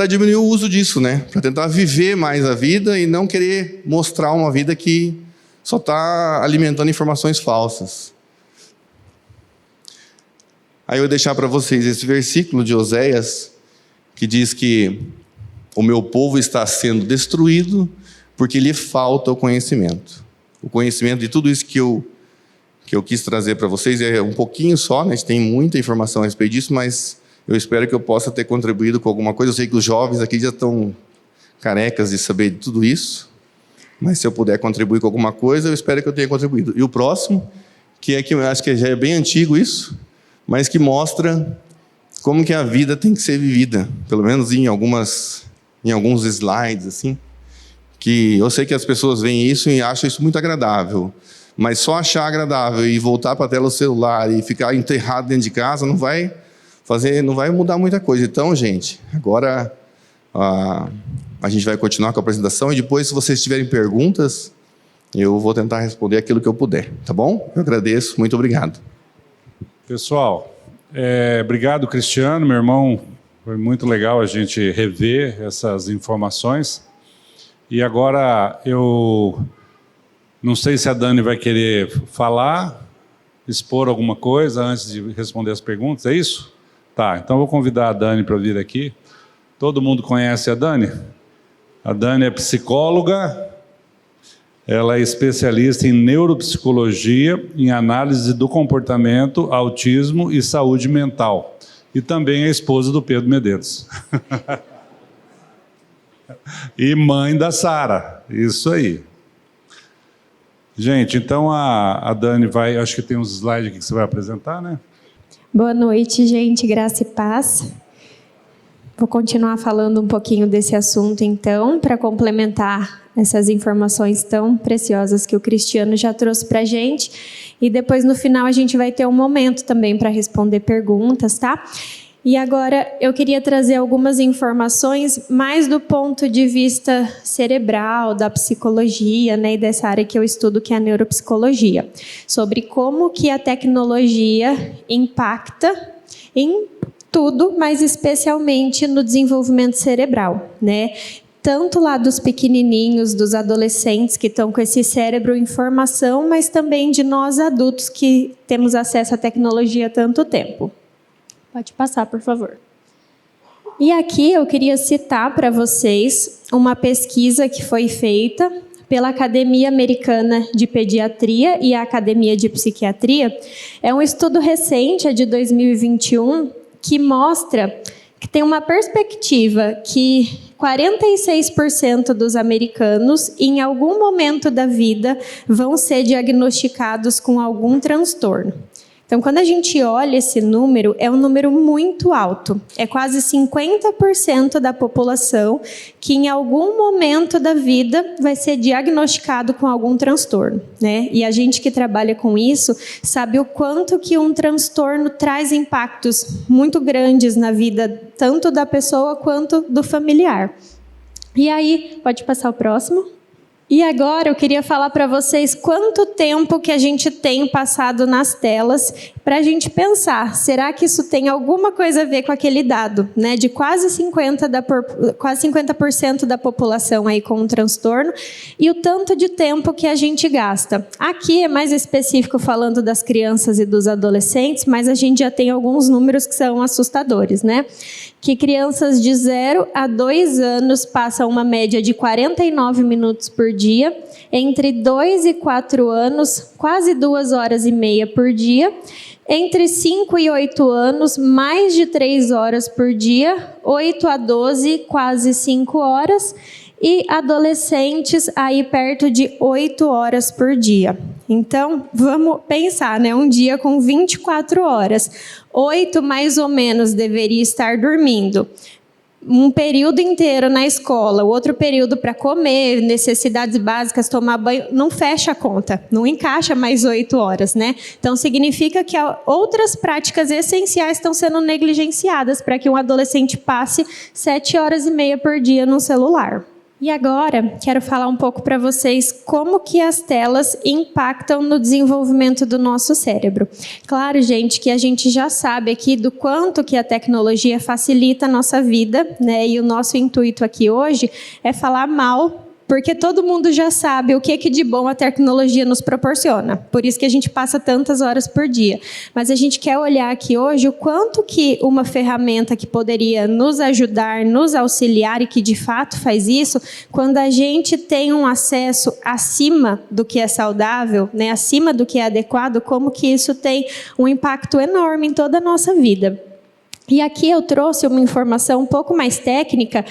diminuir o uso disso, né? Para tentar viver mais a vida e não querer mostrar uma vida que só está alimentando informações falsas. Aí eu vou deixar para vocês esse versículo de Oséias, que diz que o meu povo está sendo destruído porque lhe falta o conhecimento. O conhecimento de tudo isso que eu quis trazer para vocês é um pouquinho só, né? A gente tem muita informação a respeito disso, mas eu espero que eu possa ter contribuído com alguma coisa. Eu sei que os jovens aqui já estão carecas de saber de tudo isso, mas se eu puder contribuir com alguma coisa, eu espero que eu tenha contribuído. E o próximo, que eu acho que já é bem antigo isso, mas que mostra como que a vida tem que ser vivida, pelo menos em alguns slides, assim, que eu sei que as pessoas veem isso e acham isso muito agradável, mas só achar agradável e voltar para a tela do celular e ficar enterrado dentro de casa não vai mudar muita coisa. Então, gente, agora a gente vai continuar com a apresentação e depois, se vocês tiverem perguntas, eu vou tentar responder aquilo que eu puder, tá bom? Eu agradeço, muito obrigado. Pessoal, obrigado, Cristiano, meu irmão. Foi muito legal a gente rever essas informações. E agora eu não sei se a Dani vai querer falar, expor alguma coisa antes de responder as perguntas, é isso? Tá, então eu vou convidar a Dani para vir aqui. Todo mundo conhece a Dani? A Dani é psicóloga, ela é especialista em neuropsicologia, em análise do comportamento, autismo e saúde mental. E também é esposa do Pedro Medeiros. E mãe da Sara, isso aí. Gente, então a Dani vai, acho que tem uns slides aqui que você vai apresentar, né? Boa noite, gente, graça e paz. Vou continuar falando um pouquinho desse assunto, então, para complementar essas informações tão preciosas que o Cristiano já trouxe para a gente. E depois, no final, a gente vai ter um momento também para responder perguntas, tá? E agora eu queria trazer algumas informações mais do ponto de vista cerebral, da psicologia, né, e dessa área que eu estudo, que é a neuropsicologia, sobre como que a tecnologia impacta em tudo, mas especialmente no desenvolvimento cerebral, né? Tanto lá dos pequenininhos, dos adolescentes que estão com esse cérebro em formação, mas também de nós adultos que temos acesso à tecnologia há tanto tempo. Pode passar, por favor. E aqui eu queria citar para vocês uma pesquisa que foi feita pela Academia Americana de Pediatria e a Academia de Psiquiatria. É um estudo recente, é de 2021, que mostra que tem uma perspectiva que 46% dos americanos, em algum momento da vida, vão ser diagnosticados com algum transtorno. Então, quando a gente olha esse número, é um número muito alto. É quase 50% da população que em algum momento da vida vai ser diagnosticado com algum transtorno, né? E a gente que trabalha com isso sabe o quanto que um transtorno traz impactos muito grandes na vida, tanto da pessoa quanto do familiar. E aí, pode passar o próximo? E agora eu queria falar para vocês quanto tempo que a gente tem passado nas telas para a gente pensar, será que isso tem alguma coisa a ver com aquele dado, né, de quase 50% da população aí com um transtorno e o tanto de tempo que a gente gasta. Aqui é mais específico falando das crianças e dos adolescentes, mas a gente já tem alguns números que são assustadores, né? Que crianças de 0 a 2 anos passam uma média de 49 minutos por dia, entre 2 e 4 anos, quase 2 horas e meia por dia, entre 5 e 8 anos, mais de 3 horas por dia, 8 a 12, quase 5 horas, e adolescentes aí perto de 8 horas por dia. Então, vamos pensar, né? Um dia com 24 horas. 8 mais ou menos deveria estar dormindo. Um período inteiro na escola, outro período para comer, necessidades básicas, tomar banho, não fecha a conta, não encaixa mais 8 horas, né? Então, significa que outras práticas essenciais estão sendo negligenciadas para que um adolescente passe 7 horas e meia por dia no celular. E agora, quero falar um pouco para vocês como que as telas impactam no desenvolvimento do nosso cérebro. Claro, gente, que a gente já sabe aqui do quanto que a tecnologia facilita a nossa vida, né? E o nosso intuito aqui hoje é falar mal, porque todo mundo já sabe o que de bom a tecnologia nos proporciona. Por isso que a gente passa tantas horas por dia. Mas a gente quer olhar aqui hoje o quanto que uma ferramenta que poderia nos ajudar, nos auxiliar e que de fato faz isso, quando a gente tem um acesso acima do que é saudável, né, acima do que é adequado, como que isso tem um impacto enorme em toda a nossa vida. E aqui eu trouxe uma informação um pouco mais técnica,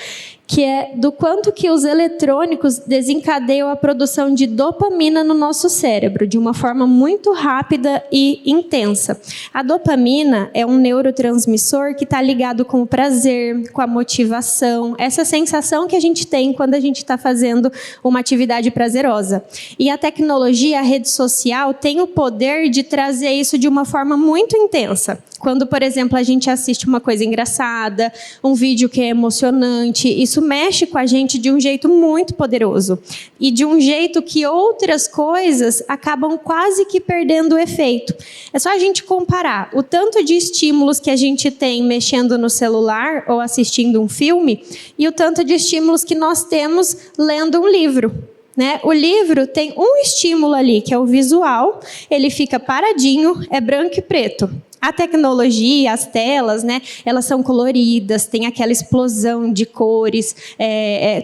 que é do quanto que os eletrônicos desencadeiam a produção de dopamina no nosso cérebro, de uma forma muito rápida e intensa. A dopamina é um neurotransmissor que está ligado com o prazer, com a motivação, essa sensação que a gente tem quando a gente está fazendo uma atividade prazerosa. E a tecnologia, a rede social, tem o poder de trazer isso de uma forma muito intensa. Quando, por exemplo, a gente assiste uma coisa engraçada, um vídeo que é emocionante, isso mexe com a gente de um jeito muito poderoso. E de um jeito que outras coisas acabam quase que perdendo o efeito. É só a gente comparar o tanto de estímulos que a gente tem mexendo no celular ou assistindo um filme e o tanto de estímulos que nós temos lendo um livro. Né? O livro tem um estímulo ali, que é o visual, ele fica paradinho, é branco e preto. A tecnologia, as telas, né, elas são coloridas, tem aquela explosão de cores,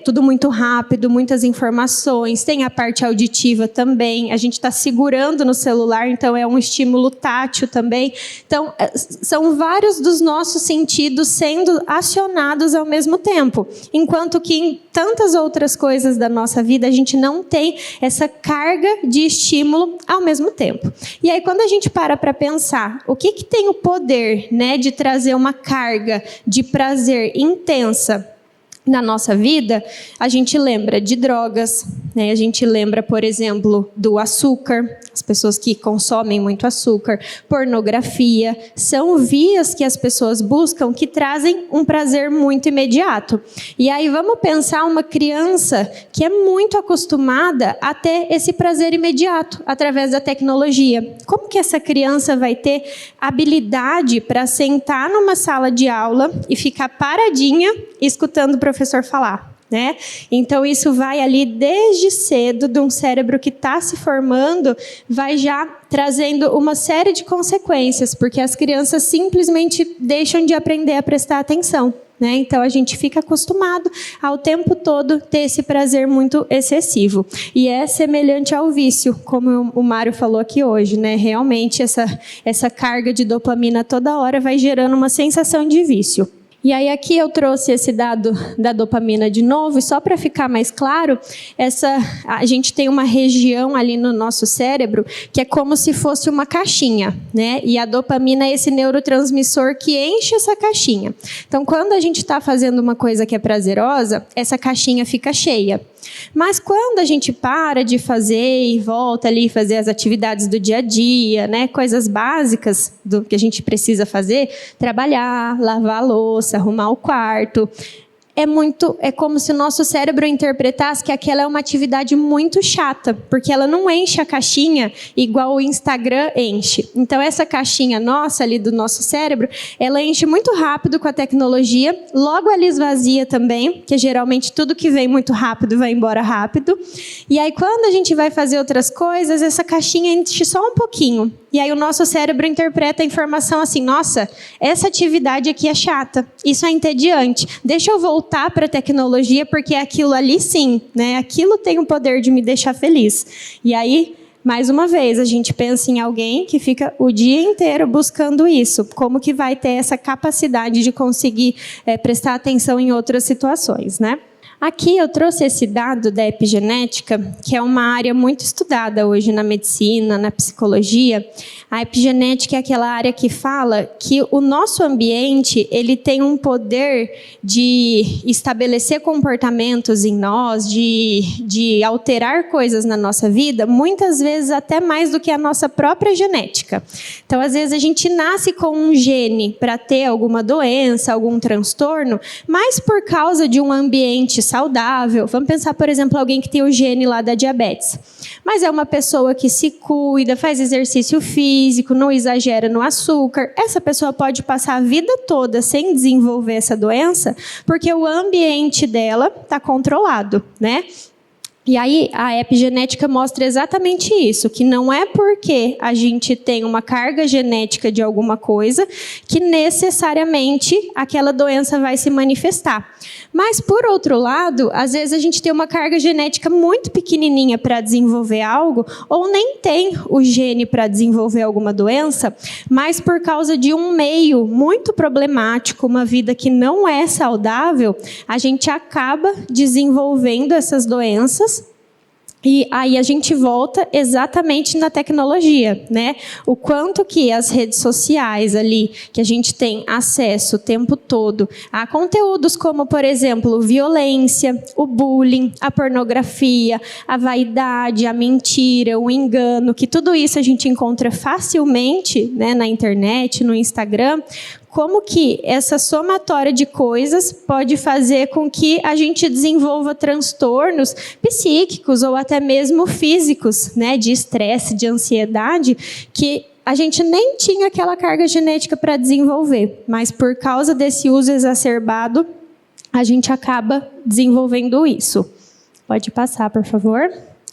tudo muito rápido, muitas informações, tem a parte auditiva também, a gente está segurando no celular, então é um estímulo tátil também. Então, são vários dos nossos sentidos sendo acionados ao mesmo tempo, enquanto que em tantas outras coisas da nossa vida a gente não tem essa carga de estímulo ao mesmo tempo. E aí, quando a gente para pensar, o que tem o poder, né, de trazer uma carga de prazer intensa na nossa vida, a gente lembra de drogas, né? A gente lembra, por exemplo, do açúcar, as pessoas que consomem muito açúcar, pornografia, são vias que as pessoas buscam que trazem um prazer muito imediato. E aí vamos pensar uma criança que é muito acostumada a ter esse prazer imediato através da tecnologia. Como que essa criança vai ter habilidade para sentar numa sala de aula e ficar paradinha escutando o professor falar, né? Então, isso vai ali desde cedo, de um cérebro que está se formando, vai já trazendo uma série de consequências, porque as crianças simplesmente deixam de aprender a prestar atenção, né? Então, a gente fica acostumado ao tempo todo ter esse prazer muito excessivo. E é semelhante ao vício, como o Mário falou aqui hoje, né? Realmente, essa carga de dopamina toda hora vai gerando uma sensação de vício. E aí aqui eu trouxe esse dado da dopamina de novo, e só para ficar mais claro, a gente tem uma região ali no nosso cérebro que é como se fosse uma caixinha, né? E a dopamina é esse neurotransmissor que enche essa caixinha. Então, quando a gente está fazendo uma coisa que é prazerosa, essa caixinha fica cheia. Mas quando a gente para de fazer e volta ali fazer as atividades do dia a dia, né, coisas básicas do que a gente precisa fazer, trabalhar, lavar a louça, arrumar o quarto, é como se o nosso cérebro interpretasse que aquela é uma atividade muito chata, porque ela não enche a caixinha igual o Instagram enche. Então, essa caixinha nossa ali do nosso cérebro, ela enche muito rápido com a tecnologia, logo ela esvazia também, que geralmente tudo que vem muito rápido vai embora rápido. E aí, quando a gente vai fazer outras coisas, essa caixinha enche só um pouquinho. E aí o nosso cérebro interpreta a informação assim, nossa, essa atividade aqui é chata, isso é entediante, deixa eu voltar para a tecnologia, porque aquilo ali sim, né? Aquilo tem o poder de me deixar feliz. E aí, mais uma vez, a gente pensa em alguém que fica o dia inteiro buscando isso, como que vai ter essa capacidade de conseguir prestar atenção em outras situações, né? Aqui eu trouxe esse dado da epigenética, que é uma área muito estudada hoje na medicina, na psicologia. A epigenética é aquela área que fala que o nosso ambiente ele tem um poder de estabelecer comportamentos em nós, de alterar coisas na nossa vida, muitas vezes até mais do que a nossa própria genética. Então, às vezes, a gente nasce com um gene para ter alguma doença, algum transtorno, mas por causa de um ambiente saudável. Vamos pensar, por exemplo, alguém que tem o gene lá da diabetes. Mas é uma pessoa que se cuida, faz exercício físico, não exagera no açúcar. Essa pessoa pode passar a vida toda sem desenvolver essa doença, porque o ambiente dela está controlado, né? E aí a epigenética mostra exatamente isso, que não é porque a gente tem uma carga genética de alguma coisa que necessariamente aquela doença vai se manifestar. Mas, por outro lado, às vezes a gente tem uma carga genética muito pequenininha para desenvolver algo, ou nem tem o gene para desenvolver alguma doença, mas por causa de um meio muito problemático, uma vida que não é saudável, a gente acaba desenvolvendo essas doenças. E aí a gente volta exatamente na tecnologia, né? O quanto que as redes sociais ali, que a gente tem acesso o tempo todo a conteúdos como, por exemplo, violência, o bullying, a pornografia, a vaidade, a mentira, o engano, que tudo isso a gente encontra facilmente, né, na internet, no Instagram. Como que essa somatória de coisas pode fazer com que a gente desenvolva transtornos psíquicos ou até mesmo físicos, né, de estresse, de ansiedade, que a gente nem tinha aquela carga genética para desenvolver, mas por causa desse uso exacerbado, a gente acaba desenvolvendo isso. Pode passar, por favor?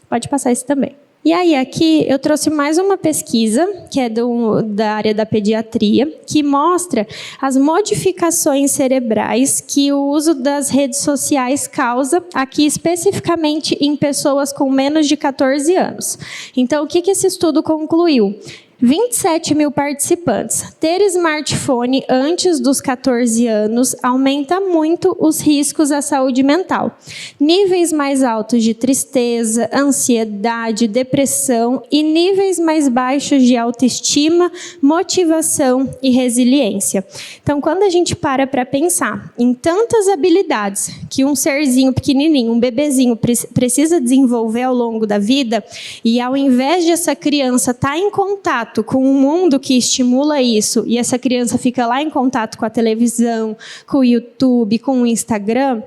Pode passar esse também. E aí, aqui, eu trouxe mais uma pesquisa, que é da área da pediatria, que mostra as modificações cerebrais que o uso das redes sociais causa, aqui especificamente em pessoas com menos de 14 anos. Então, o que esse estudo concluiu? 27 mil participantes. Ter smartphone antes dos 14 anos aumenta muito os riscos à saúde mental. Níveis mais altos de tristeza, ansiedade, depressão e níveis mais baixos de autoestima, motivação e resiliência. Então, quando a gente para pensar em tantas habilidades que um serzinho pequenininho, um bebezinho precisa desenvolver ao longo da vida, e ao invés de essa criança estar em contato com um mundo que estimula isso, e essa criança fica lá em contato com a televisão, com o YouTube, com o Instagram,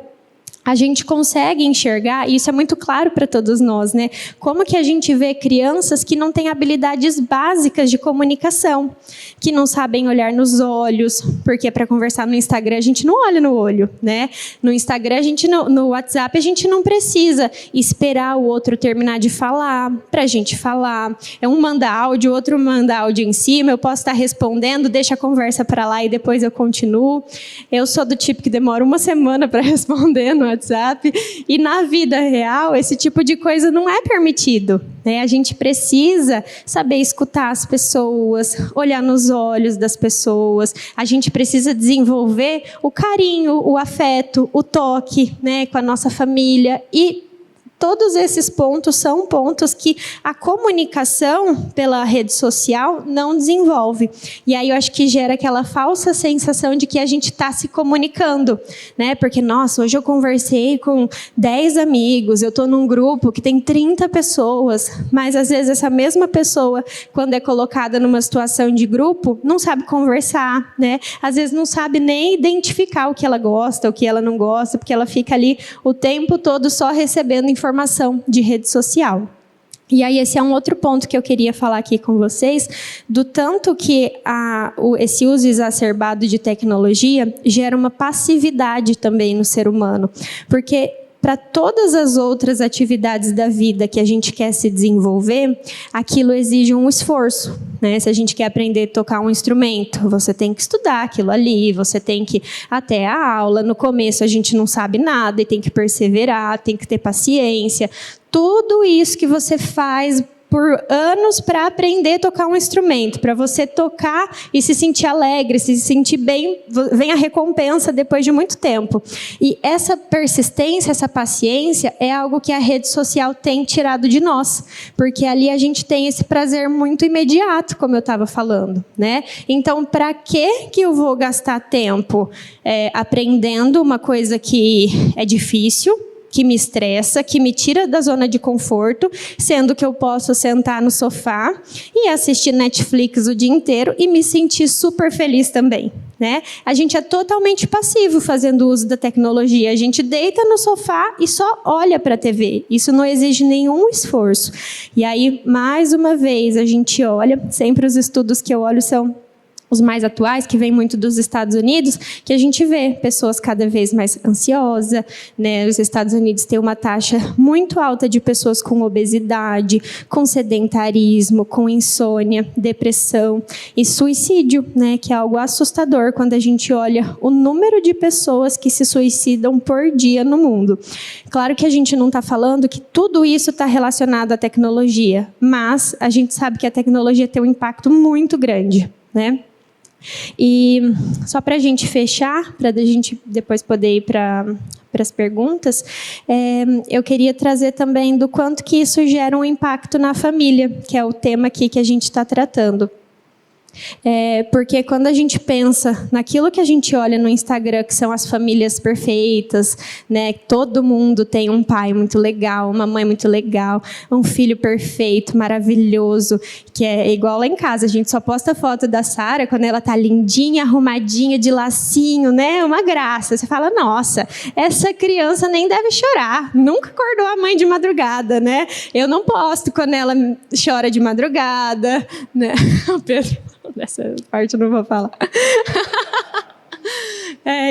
a gente consegue enxergar, e isso é muito claro para todos nós, né? Como que a gente vê crianças que não têm habilidades básicas de comunicação, que não sabem olhar nos olhos, porque para conversar no Instagram a gente não olha no olho, né? No Instagram, no WhatsApp, a gente não precisa esperar o outro terminar de falar, para a gente falar. Um manda áudio, o outro manda áudio em cima, eu posso estar respondendo, deixa a conversa para lá e depois eu continuo. Eu sou do tipo que demora uma semana para responder no WhatsApp. E na vida real, esse tipo de coisa não é permitido, né? A gente precisa saber escutar as pessoas, olhar nos olhos das pessoas. A gente precisa desenvolver o carinho, o afeto, o toque, né, com a nossa família. E todos esses pontos são pontos que a comunicação pela rede social não desenvolve. E aí eu acho que gera aquela falsa sensação de que a gente está se comunicando, né? Porque, nossa, hoje eu conversei com 10 amigos, eu estou num grupo que tem 30 pessoas, mas às vezes essa mesma pessoa, quando é colocada numa situação de grupo, não sabe conversar, né? Às vezes não sabe nem identificar o que ela gosta, o que ela não gosta, porque ela fica ali o tempo todo só recebendo informação de rede social. E aí esse é um outro ponto que eu queria falar aqui com vocês, do tanto que esse uso exacerbado de tecnologia gera uma passividade também no ser humano. Porque para todas as outras atividades da vida que a gente quer se desenvolver, aquilo exige um esforço, né? Se a gente quer aprender a tocar um instrumento, você tem que estudar aquilo ali, você tem que ir até a aula. No começo a gente não sabe nada e tem que perseverar, tem que ter paciência. Tudo isso que você faz por anos para aprender a tocar um instrumento, para você tocar e se sentir alegre, se sentir bem, vem a recompensa depois de muito tempo. E essa persistência, essa paciência é algo que a rede social tem tirado de nós, porque ali a gente tem esse prazer muito imediato, como eu estava falando, né? Então, para que eu vou gastar tempo aprendendo uma coisa que é difícil, que me estressa, que me tira da zona de conforto, sendo que eu posso sentar no sofá e assistir Netflix o dia inteiro e me sentir super feliz também, né? A gente é totalmente passivo fazendo uso da tecnologia. A gente deita no sofá e só olha para a TV. Isso não exige nenhum esforço. E aí, mais uma vez, a gente olha, sempre os estudos que eu olho são os mais atuais, que vêm muito dos Estados Unidos, que a gente vê pessoas cada vez mais ansiosas, né? Os Estados Unidos têm uma taxa muito alta de pessoas com obesidade, com sedentarismo, com insônia, depressão e suicídio, né? Que é algo assustador quando a gente olha o número de pessoas que se suicidam por dia no mundo. Claro que a gente não está falando que tudo isso está relacionado à tecnologia, mas a gente sabe que a tecnologia tem um impacto muito grande, né? E só para a gente fechar, para a gente depois poder ir para as perguntas, eu queria trazer também do quanto que isso gera um impacto na família, que é o tema aqui que a gente está tratando. Porque quando a gente pensa naquilo que a gente olha no Instagram, que são as famílias perfeitas, né? Todo mundo tem um pai muito legal, uma mãe muito legal, um filho perfeito, maravilhoso, que é igual lá em casa. A gente só posta foto da Sara quando ela tá lindinha, arrumadinha, de lacinho, né? Uma graça. Você fala, nossa, essa criança nem deve chorar. Nunca acordou a mãe de madrugada, né? Eu não posto quando ela chora de madrugada, né? Pedro, dessa parte eu não vou falar.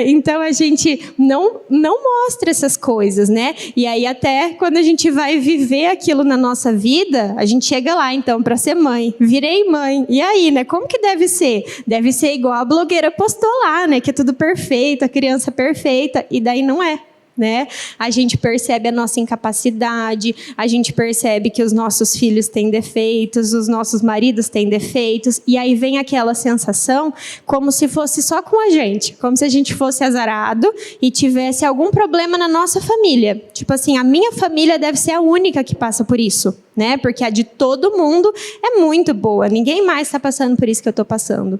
Então a gente não mostra essas coisas, né? E aí até quando a gente vai viver aquilo na nossa vida, a gente chega lá então para ser mãe. Virei mãe. E aí, né? Como que deve ser? Deve ser igual a blogueira postou lá, né? Que é tudo perfeito, a criança perfeita. E daí não é. Né? A gente percebe a nossa incapacidade, a gente percebe que os nossos filhos têm defeitos, os nossos maridos têm defeitos, e aí vem aquela sensação como se fosse só com a gente, como se a gente fosse azarado e tivesse algum problema na nossa família. Tipo assim, a minha família deve ser a única que passa por isso, né? Porque a de todo mundo é muito boa, ninguém mais está passando por isso que eu estou passando.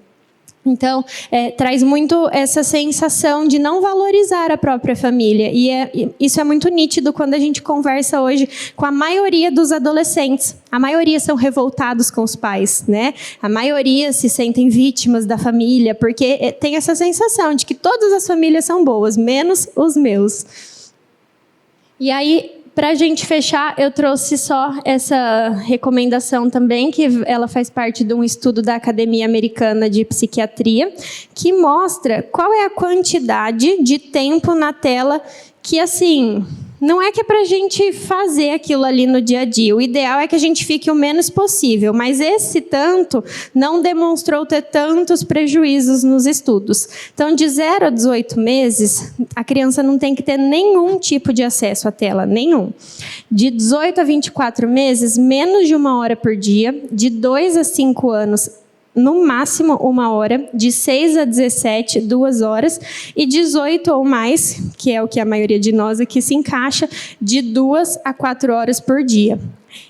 Então, traz muito essa sensação de não valorizar a própria família. E isso é muito nítido quando a gente conversa hoje com a maioria dos adolescentes. A maioria são revoltados com os pais, né? A maioria se sentem vítimas da família, porque tem essa sensação de que todas as famílias são boas, menos os meus. E aí, para a gente fechar, eu trouxe só essa recomendação também, que ela faz parte de um estudo da Academia Americana de Psiquiatria, que mostra qual é a quantidade de tempo na tela que, assim, não é que é para a gente fazer aquilo ali no dia a dia. O ideal é que a gente fique o menos possível, mas esse tanto não demonstrou ter tantos prejuízos nos estudos. Então, de 0 a 18 meses, a criança não tem que ter nenhum tipo de acesso à tela, nenhum. De 18 a 24 meses, menos de 1 hora por dia. De 2 a 5 anos, no máximo 1 hora, de 6 a 17, 2 horas, e 18 ou mais, que é o que a maioria de nós aqui se encaixa, de 2 a 4 horas por dia.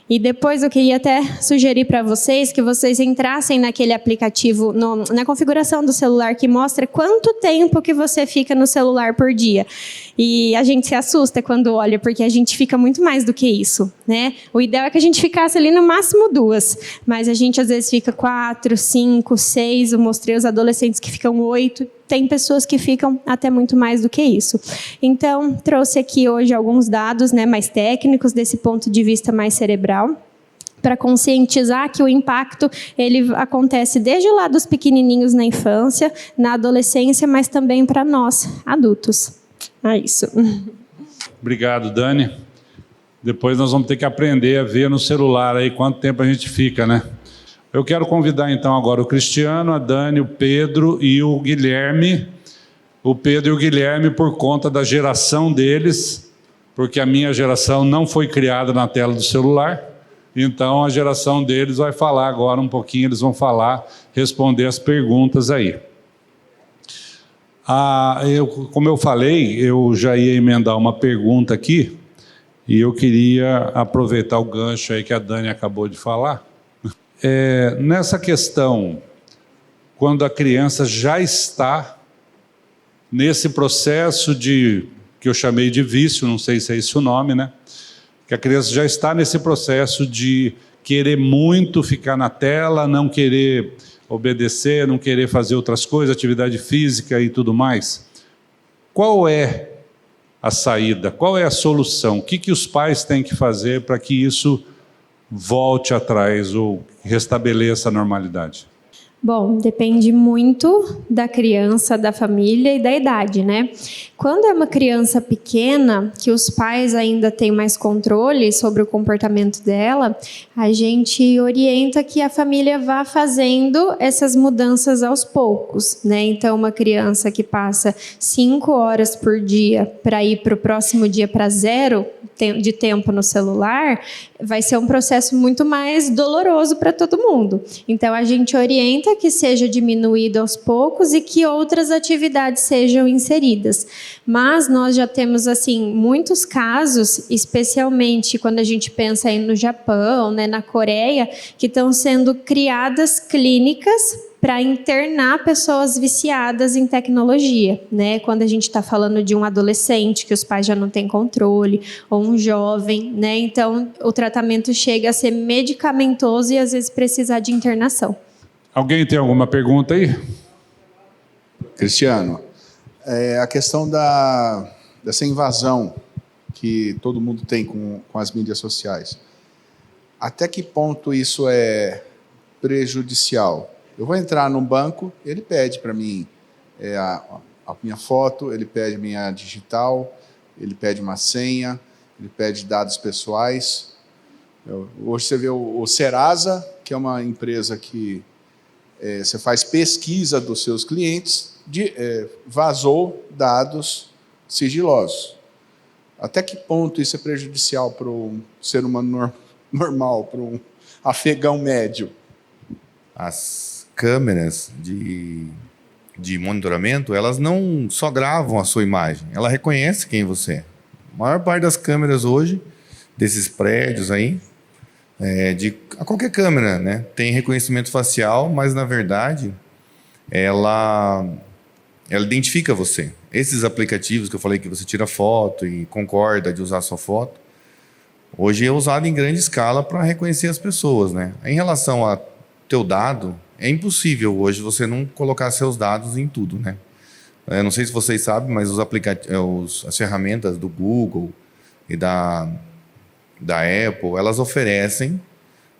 E depois eu queria até sugerir para vocês que vocês entrassem naquele aplicativo, na configuração do celular, que mostra quanto tempo que você fica no celular por dia. E a gente se assusta quando olha, porque a gente fica muito mais do que isso, né? O ideal é que a gente ficasse ali no máximo 2, mas a gente às vezes fica 4, 5, 6, eu mostrei os adolescentes que ficam 8, tem pessoas que ficam até muito mais do que isso. Então, trouxe aqui hoje alguns dados, né, mais técnicos, desse ponto de vista mais cerebral, para conscientizar que o impacto ele acontece desde lá dos pequenininhos na infância, na adolescência, mas também para nós, adultos. É isso. Obrigado, Dani. Depois nós vamos ter que aprender a ver no celular aí quanto tempo a gente fica, né? Eu quero convidar então agora o Cristiano, a Dani, o Pedro e o Guilherme. O Pedro e o Guilherme por conta da geração deles, porque a minha geração não foi criada na tela do celular. Então a geração deles vai falar agora um pouquinho, eles vão falar, responder as perguntas aí. Como eu falei, eu já ia emendar uma pergunta aqui, e eu queria aproveitar o gancho aí que a Dani acabou de falar. Nessa questão, quando a criança já está nesse processo que eu chamei de vício, não sei se é esse o nome, né? Que a criança já está nesse processo de querer muito ficar na tela, não querer obedecer, não querer fazer outras coisas, atividade física e tudo mais. Qual é a saída? Qual é a solução? O que os pais têm que fazer para que isso volte atrás ou restabeleça a normalidade? Bom, depende muito da criança, da família e da idade, né? Quando é uma criança pequena, que os pais ainda têm mais controle sobre o comportamento dela, a gente orienta que a família vá fazendo essas mudanças aos poucos, né? Então, uma criança que passa 5 horas por dia para ir para o próximo dia para 0 de tempo no celular, vai ser um processo muito mais doloroso para todo mundo. Então, a gente orienta que seja diminuído aos poucos e que outras atividades sejam inseridas. Mas nós já temos, assim, muitos casos, especialmente quando a gente pensa aí no Japão, né, na Coreia, que estão sendo criadas clínicas para internar pessoas viciadas em tecnologia, né? Quando a gente está falando de um adolescente que os pais já não têm controle, ou um jovem, né? Então, o tratamento chega a ser medicamentoso e às vezes precisar de internação. Alguém tem alguma pergunta aí? Cristiano, a questão dessa invasão que todo mundo tem com as mídias sociais, até que ponto isso é prejudicial? Eu vou entrar num banco, ele pede para mim a minha foto, ele pede minha digital, ele pede uma senha, ele pede dados pessoais. Hoje você vê o Serasa, que é uma empresa que você faz pesquisa dos seus clientes, vazou dados sigilosos. Até que ponto isso é prejudicial para um ser humano normal, para um afegão médio? As câmeras de monitoramento, elas não só gravam a sua imagem, ela reconhece quem você é. A maior parte das câmeras hoje, desses prédios aí, a qualquer câmera, né, tem reconhecimento facial, mas na verdade ela identifica você. Esses aplicativos que eu falei que você tira foto e concorda de usar a sua foto, hoje é usado em grande escala para reconhecer as pessoas, né? Em relação a teu dado, é impossível hoje você não colocar seus dados em tudo, né? Eu não sei se vocês sabem, mas as ferramentas do Google e da Apple, elas oferecem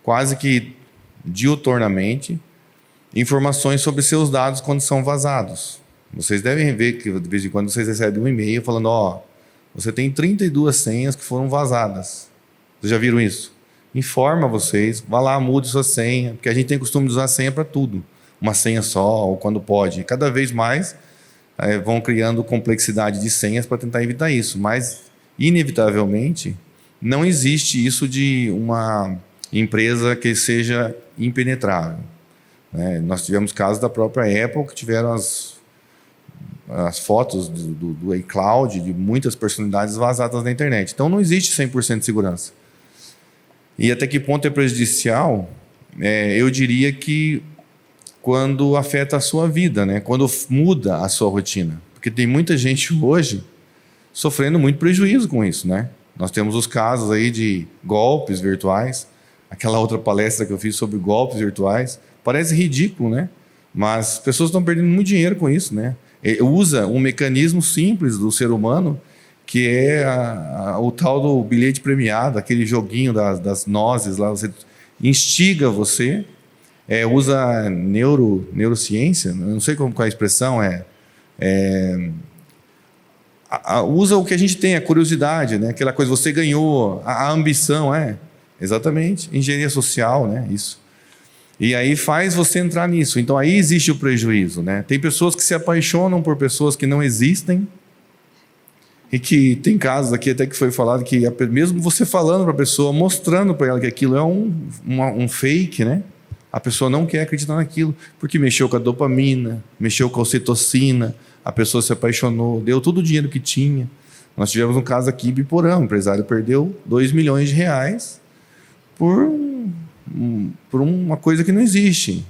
quase que diuturnamente informações sobre seus dados quando são vazados. Vocês devem ver que de vez em quando vocês recebem um e-mail falando, você tem 32 senhas que foram vazadas. Vocês já viram isso? Informa vocês, vá lá, mude sua senha, porque a gente tem costume de usar senha para tudo. Uma senha só, ou quando pode. E cada vez mais vão criando complexidade de senhas para tentar evitar isso. Mas, inevitavelmente, não existe isso de uma empresa que seja impenetrável. Nós tivemos casos da própria Apple que tiveram as fotos do iCloud de muitas personalidades vazadas na internet. Então, não existe 100% de segurança. E até que ponto é prejudicial? Eu diria que quando afeta a sua vida, né? Quando muda a sua rotina. Porque tem muita gente hoje sofrendo muito prejuízo com isso, né? Nós temos os casos aí de golpes virtuais. Aquela outra palestra que eu fiz sobre golpes virtuais. Parece ridículo, né? Mas as pessoas estão perdendo muito dinheiro com isso, né? Usa um mecanismo simples do ser humano, que é o tal do bilhete premiado, aquele joguinho das nozes lá. Você instiga você, usa neurociência, não sei qual é a expressão, usa o que a gente tem, a curiosidade, né? Aquela coisa, você ganhou, a ambição, exatamente, engenharia social, né? Isso. E aí faz você entrar nisso. Então aí existe o prejuízo, né? Tem pessoas que se apaixonam por pessoas que não existem, e que tem casos aqui até que foi falado que mesmo você falando para a pessoa, mostrando para ela que aquilo é um fake, né? A pessoa não quer acreditar naquilo, porque mexeu com a dopamina, mexeu com a ocitocina, a pessoa se apaixonou, deu todo o dinheiro que tinha. Nós tivemos um caso aqui em Biporã, o empresário perdeu R$2 milhões por uma coisa que não existe.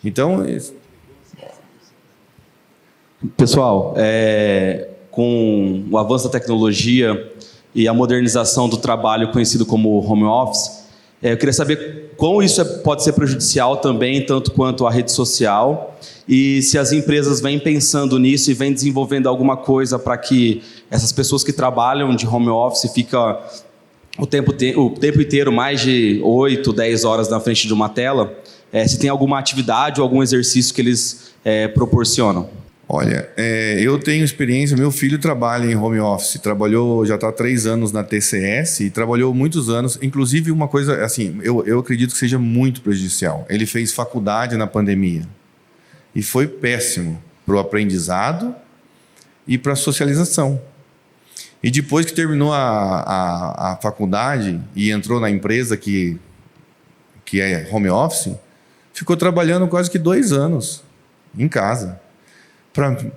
Então... Pessoal, com o avanço da tecnologia e a modernização do trabalho conhecido como home office, eu queria saber como isso pode ser prejudicial também, tanto quanto a rede social, e se as empresas vêm pensando nisso e vêm desenvolvendo alguma coisa para que essas pessoas que trabalham de home office fiquem o tempo inteiro, mais de 8, 10 horas na frente de uma tela, se tem alguma atividade ou algum exercício que eles proporcionam. Olha, eu tenho experiência, meu filho trabalha em home office, já está há 3 anos na TCS e trabalhou muitos anos, inclusive uma coisa, assim, eu acredito que seja muito prejudicial. Ele fez faculdade na pandemia e foi péssimo para o aprendizado e para a socialização. E depois que terminou a faculdade e entrou na empresa que é home office, ficou trabalhando quase que 2 anos em casa.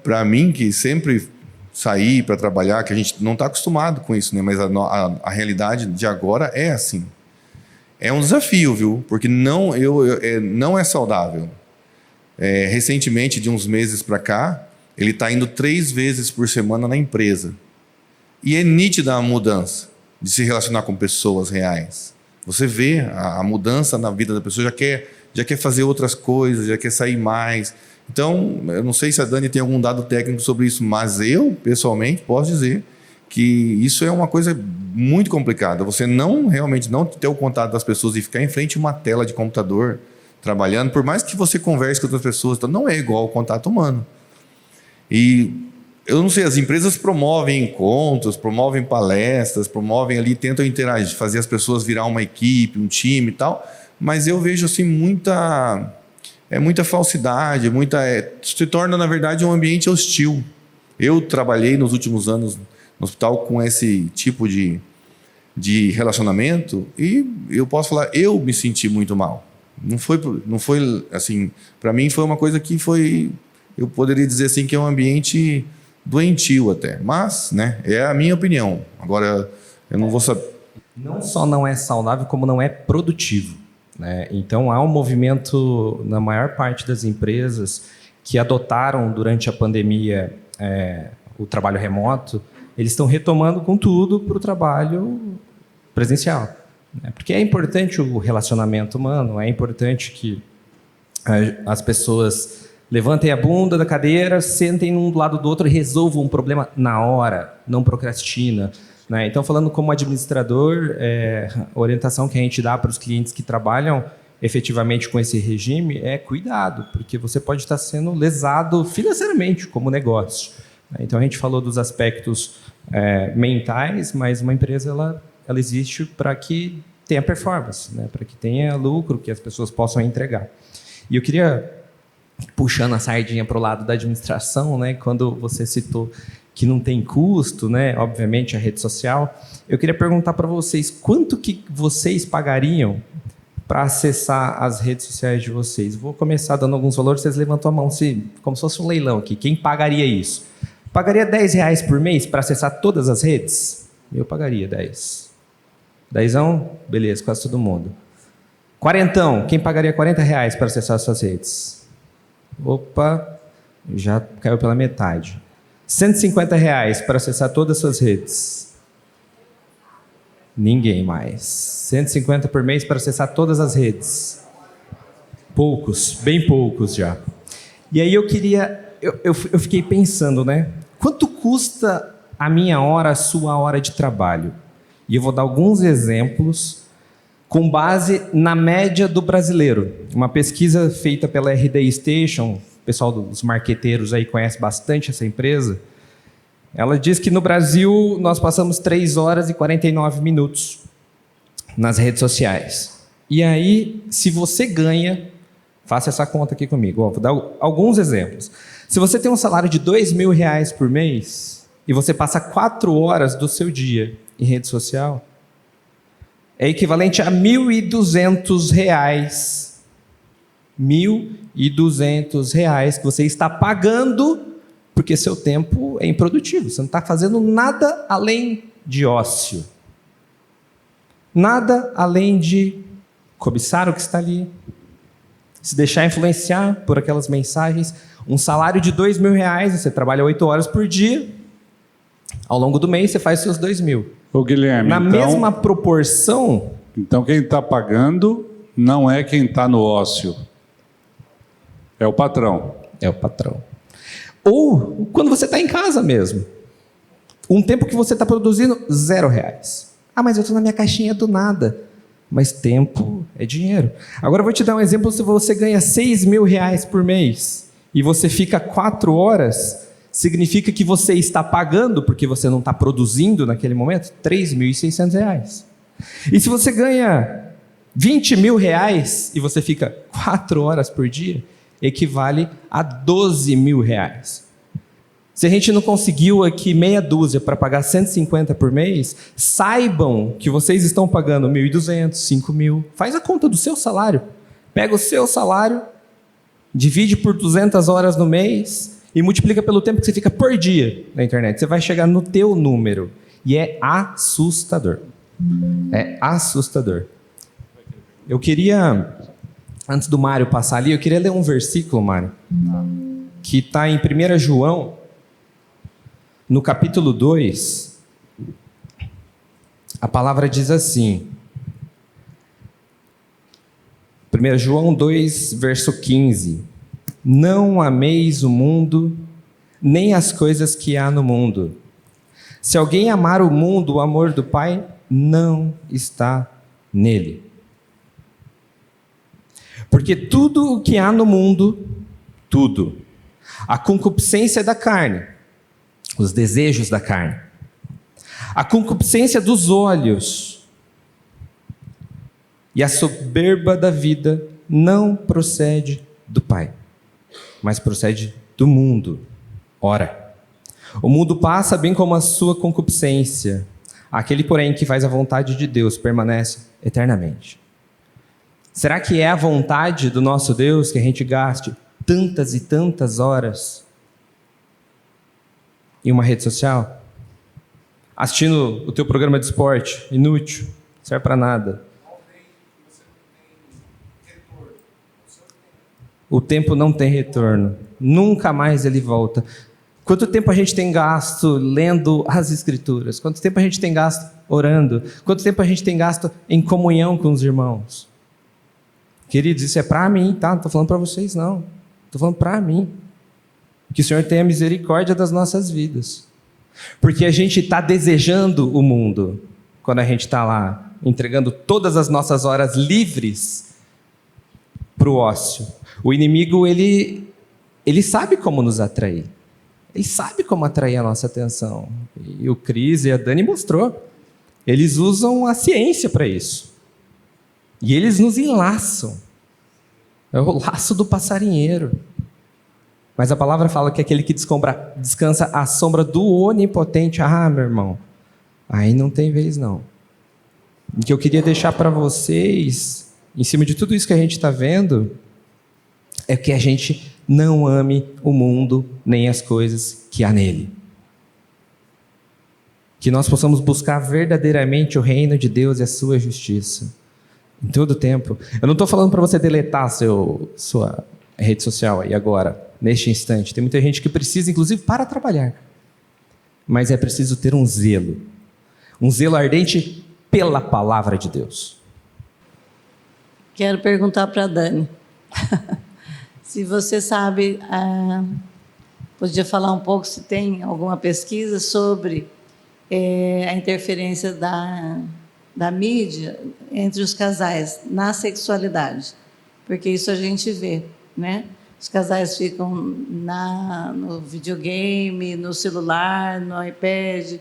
Para mim, que sempre saí para trabalhar, que a gente não está acostumado com isso, né? Mas a realidade de agora é assim. É um desafio, viu? Porque não é saudável. Recentemente, de uns meses para cá, ele está indo 3 vezes por semana na empresa. E é nítida a mudança de se relacionar com pessoas reais. Você vê a mudança na vida da pessoa, já quer fazer outras coisas, já quer sair mais. Então, eu não sei se a Dani tem algum dado técnico sobre isso, mas eu, pessoalmente, posso dizer que isso é uma coisa muito complicada. Você realmente não ter o contato das pessoas e ficar em frente a uma tela de computador trabalhando, por mais que você converse com outras pessoas, então não é igual ao contato humano. E eu não sei, as empresas promovem encontros, promovem palestras, tentam interagir, fazer as pessoas virar uma equipe, um time e tal, mas eu vejo assim muita falsidade, se torna, na verdade, um ambiente hostil. Eu trabalhei nos últimos anos no hospital com esse tipo de relacionamento e eu posso falar, eu me senti muito mal. Não foi assim, para mim foi uma coisa que eu poderia dizer assim que é um ambiente doentio até, mas, né, é a minha opinião. Agora, eu não vou saber. Não só não é saudável, como não é produtivo. Então, há um movimento na maior parte das empresas que adotaram durante a pandemia o trabalho remoto, eles estão retomando com tudo para o trabalho presencial. Porque é importante o relacionamento humano, é importante que as pessoas levantem a bunda da cadeira, sentem um do lado do outro e resolvam um problema na hora, não procrastina. Então, falando como administrador, a orientação que a gente dá para os clientes que trabalham efetivamente com esse regime é cuidado, porque você pode estar sendo lesado financeiramente como negócio. Então a gente falou dos aspectos mentais, mas uma empresa ela existe para que tenha performance, né? Para que tenha lucro, que as pessoas possam entregar. E eu queria, puxando a sardinha para o lado da administração, né? Quando você citou que não tem custo, né? Obviamente a rede social, eu queria perguntar para vocês quanto que vocês pagariam para acessar as redes sociais de vocês. Vou começar dando alguns valores, vocês levantam a mão, como se fosse um leilão aqui. Quem pagaria isso? Pagaria R$10 por mês para acessar todas as redes? Eu pagaria 10. 10ão? Beleza, quase todo mundo. 40ão, quem pagaria R$40 para acessar as suas redes? Opa, já caiu pela metade. R$150 para acessar todas as suas redes? Ninguém mais. 150 por mês para acessar todas as redes? Poucos, bem poucos já. E aí eu fiquei pensando, né? Quanto custa a minha hora, a sua hora de trabalho? E eu vou dar alguns exemplos com base na média do brasileiro. Uma pesquisa feita pela RD Station, o pessoal dos marqueteiros aí conhece bastante essa empresa. Ela diz que no Brasil nós passamos 3 horas e 49 minutos nas redes sociais. E aí, se você ganha, faça essa conta aqui comigo. Vou dar alguns exemplos. Se você tem um salário de R$2.000 por mês e você passa 4 horas do seu dia em rede social, é equivalente a R$1.200. R$1.200 que você está pagando porque seu tempo é improdutivo. Você não está fazendo nada além de ócio. Nada além de cobiçar o que está ali, se deixar influenciar por aquelas mensagens. Um salário de R$2.000, você trabalha 8 horas por dia, ao longo do mês você faz seus 2.000. Ô Guilherme, Na mesma proporção... Então quem está pagando não é quem está no ócio, é o patrão. É o patrão. Ou quando você está em casa mesmo. Um tempo que você está produzindo R$0. Ah, mas eu estou na minha caixinha do nada. Mas tempo é dinheiro. Agora eu vou te dar um exemplo. Se você ganha R$6.000 por mês e você fica 4 horas, significa que você está pagando, porque você não está produzindo naquele momento, R$3.600. E se você ganha R$20.000 e você fica 4 horas por dia, equivale a R$12.000. Se a gente não conseguiu aqui meia dúzia para pagar 150 por mês, saibam que vocês estão pagando 1.200, 5.000. Faz a conta do seu salário. Pega o seu salário, divide por 200 horas no mês e multiplica pelo tempo que você fica por dia na internet. Você vai chegar no teu número. E é assustador. É assustador. Eu queria... Antes do Mário passar ali, eu queria ler um versículo, Mário, que está em 1 João, no capítulo 2. A palavra diz assim, 1 João 2, verso 15. Não ameis o mundo, nem as coisas que há no mundo. Se alguém amar o mundo, o amor do Pai não está nele. Porque tudo o que há no mundo, tudo, a concupiscência da carne, os desejos da carne, a concupiscência dos olhos e a soberba da vida não procede do Pai, mas procede do mundo. Ora, o mundo passa bem como a sua concupiscência, aquele, porém, que faz a vontade de Deus permanece eternamente. Será que é a vontade do nosso Deus que a gente gaste tantas e tantas horas em uma rede social? Assistindo o teu programa de esporte, inútil, não serve para nada. O tempo não tem retorno. Nunca mais ele volta. Quanto tempo a gente tem gasto lendo as Escrituras? Quanto tempo a gente tem gasto orando? Quanto tempo a gente tem gasto em comunhão com os irmãos? Queridos, isso é para mim, tá? Não estou falando para vocês, não. Estou falando para mim. Que o Senhor tenha misericórdia das nossas vidas. Porque a gente está desejando o mundo quando a gente está lá, entregando todas as nossas horas livres para o ócio. O inimigo, ele sabe como nos atrair. Ele sabe como atrair a nossa atenção. E o Cris e a Dani mostrou. Eles usam a ciência para isso. E eles nos enlaçam. É o laço do passarinheiro. Mas a palavra fala que aquele que descansa à sombra do onipotente, meu irmão, aí não tem vez não. O que eu queria deixar para vocês, em cima de tudo isso que a gente está vendo, é que a gente não ame o mundo nem as coisas que há nele. Que nós possamos buscar verdadeiramente o reino de Deus e a sua justiça. Em todo tempo. Eu não estou falando para você deletar sua rede social aí agora, neste instante. Tem muita gente que precisa, inclusive, para trabalhar. Mas é preciso ter um zelo ardente pela palavra de Deus. Quero perguntar para a Dani. Se você sabe, podia falar um pouco se tem alguma pesquisa sobre a interferência da mídia entre os casais na sexualidade, porque isso a gente vê, né? Os casais ficam no videogame, no celular, no iPad,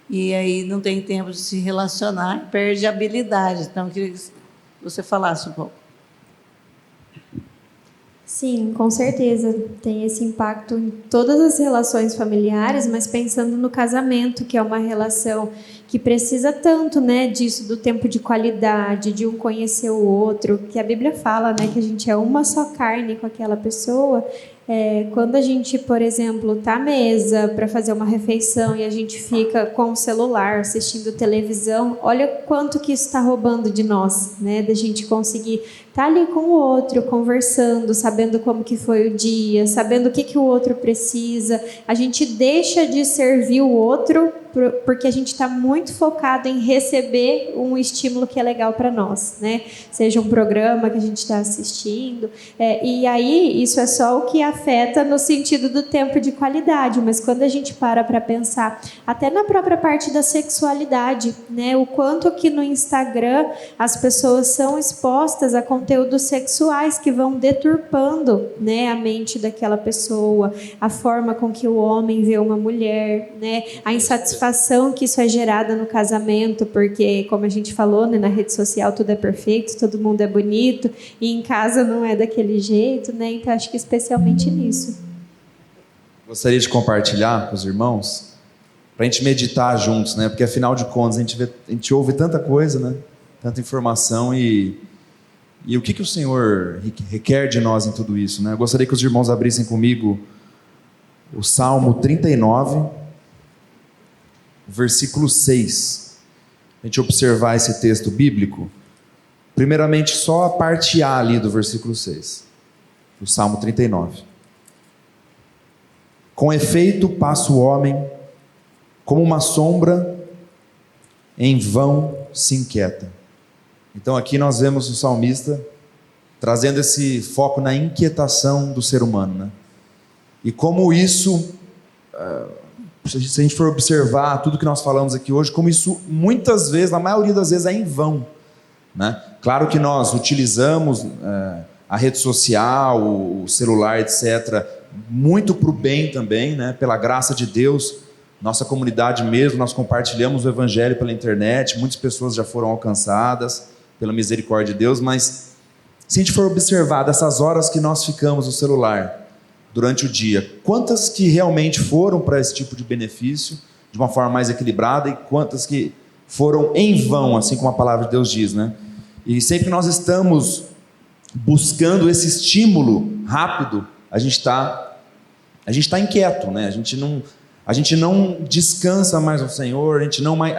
e aí não tem tempo de se relacionar, perde a habilidade. Então, eu queria que você falasse um pouco. Sim, com certeza tem esse impacto em todas as relações familiares, mas pensando no casamento, que é uma relação que precisa tanto, né, disso, do tempo de qualidade, de um conhecer o outro, que a Bíblia fala, né, que a gente é uma só carne com aquela pessoa. Quando a gente, por exemplo, está à mesa para fazer uma refeição e a gente fica com o celular, assistindo televisão, olha quanto que isso está roubando de nós, né? Da gente conseguir estar ali com o outro, conversando, sabendo como que foi o dia, sabendo o que o outro precisa. A gente deixa de servir o outro porque a gente está muito focado em receber um estímulo que é legal para nós, né? Seja um programa que a gente está assistindo. E aí, isso é só o que afeta no sentido do tempo de qualidade, mas quando a gente para pensar, até na própria parte da sexualidade, né? O quanto que no Instagram as pessoas são expostas a conteúdos sexuais que vão deturpando, né, a mente daquela pessoa, a forma com que o homem vê uma mulher, né? A insatisfação que isso é gerada no casamento, porque, como a gente falou, né, na rede social tudo é perfeito, todo mundo é bonito, e em casa não é daquele jeito, né? Então, acho que especialmente nisso. Gostaria de compartilhar com os irmãos, para a gente meditar juntos, né? Porque, afinal de contas, a gente ouve tanta coisa, né? Tanta informação, e o que o Senhor requer de nós em tudo isso, né? Eu gostaria que os irmãos abrissem comigo o Salmo 39, versículo 6. A gente observar esse texto bíblico. Primeiramente, só a parte A ali do versículo 6. Do Salmo 39. Com efeito passa o homem, como uma sombra, em vão se inquieta. Então aqui nós vemos o salmista trazendo esse foco na inquietação do ser humano, né? E como isso... se a gente for observar tudo que nós falamos aqui hoje, como isso muitas vezes, na maioria das vezes, é em vão, né? Claro que nós utilizamos a rede social, o celular, etc., muito para o bem também, né? Pela graça de Deus, nossa comunidade mesmo, nós compartilhamos o Evangelho pela internet, muitas pessoas já foram alcançadas pela misericórdia de Deus, mas se a gente for observar dessas horas que nós ficamos no celular durante o dia, quantas que realmente foram para esse tipo de benefício, de uma forma mais equilibrada, e quantas que foram em vão, assim como a palavra de Deus diz, né? E sempre nós estamos buscando esse estímulo rápido, a gente está inquieto, né? A gente não descansa mais no Senhor, a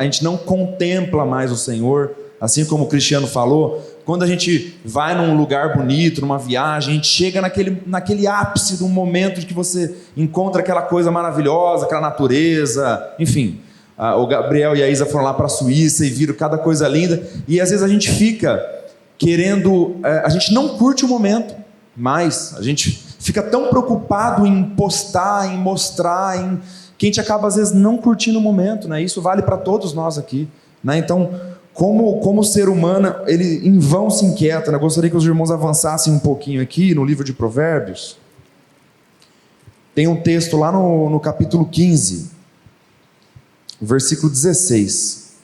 gente não contempla mais o Senhor, assim como o Cristiano falou. Quando a gente vai num lugar bonito, numa viagem, a gente chega naquele ápice de um momento de que você encontra aquela coisa maravilhosa, aquela natureza, enfim. O Gabriel e a Isa foram lá para a Suíça e viram cada coisa linda, e às vezes a gente fica querendo, a gente não curte o momento, mas a gente fica tão preocupado em postar, em mostrar, que a gente acaba às vezes não curtindo o momento, né? Isso vale para todos nós aqui, né? Então, como ser humano, ele em vão se inquieta, né? Eu gostaria que os irmãos avançassem um pouquinho aqui no livro de Provérbios. Tem um texto lá no capítulo 15, versículo 16,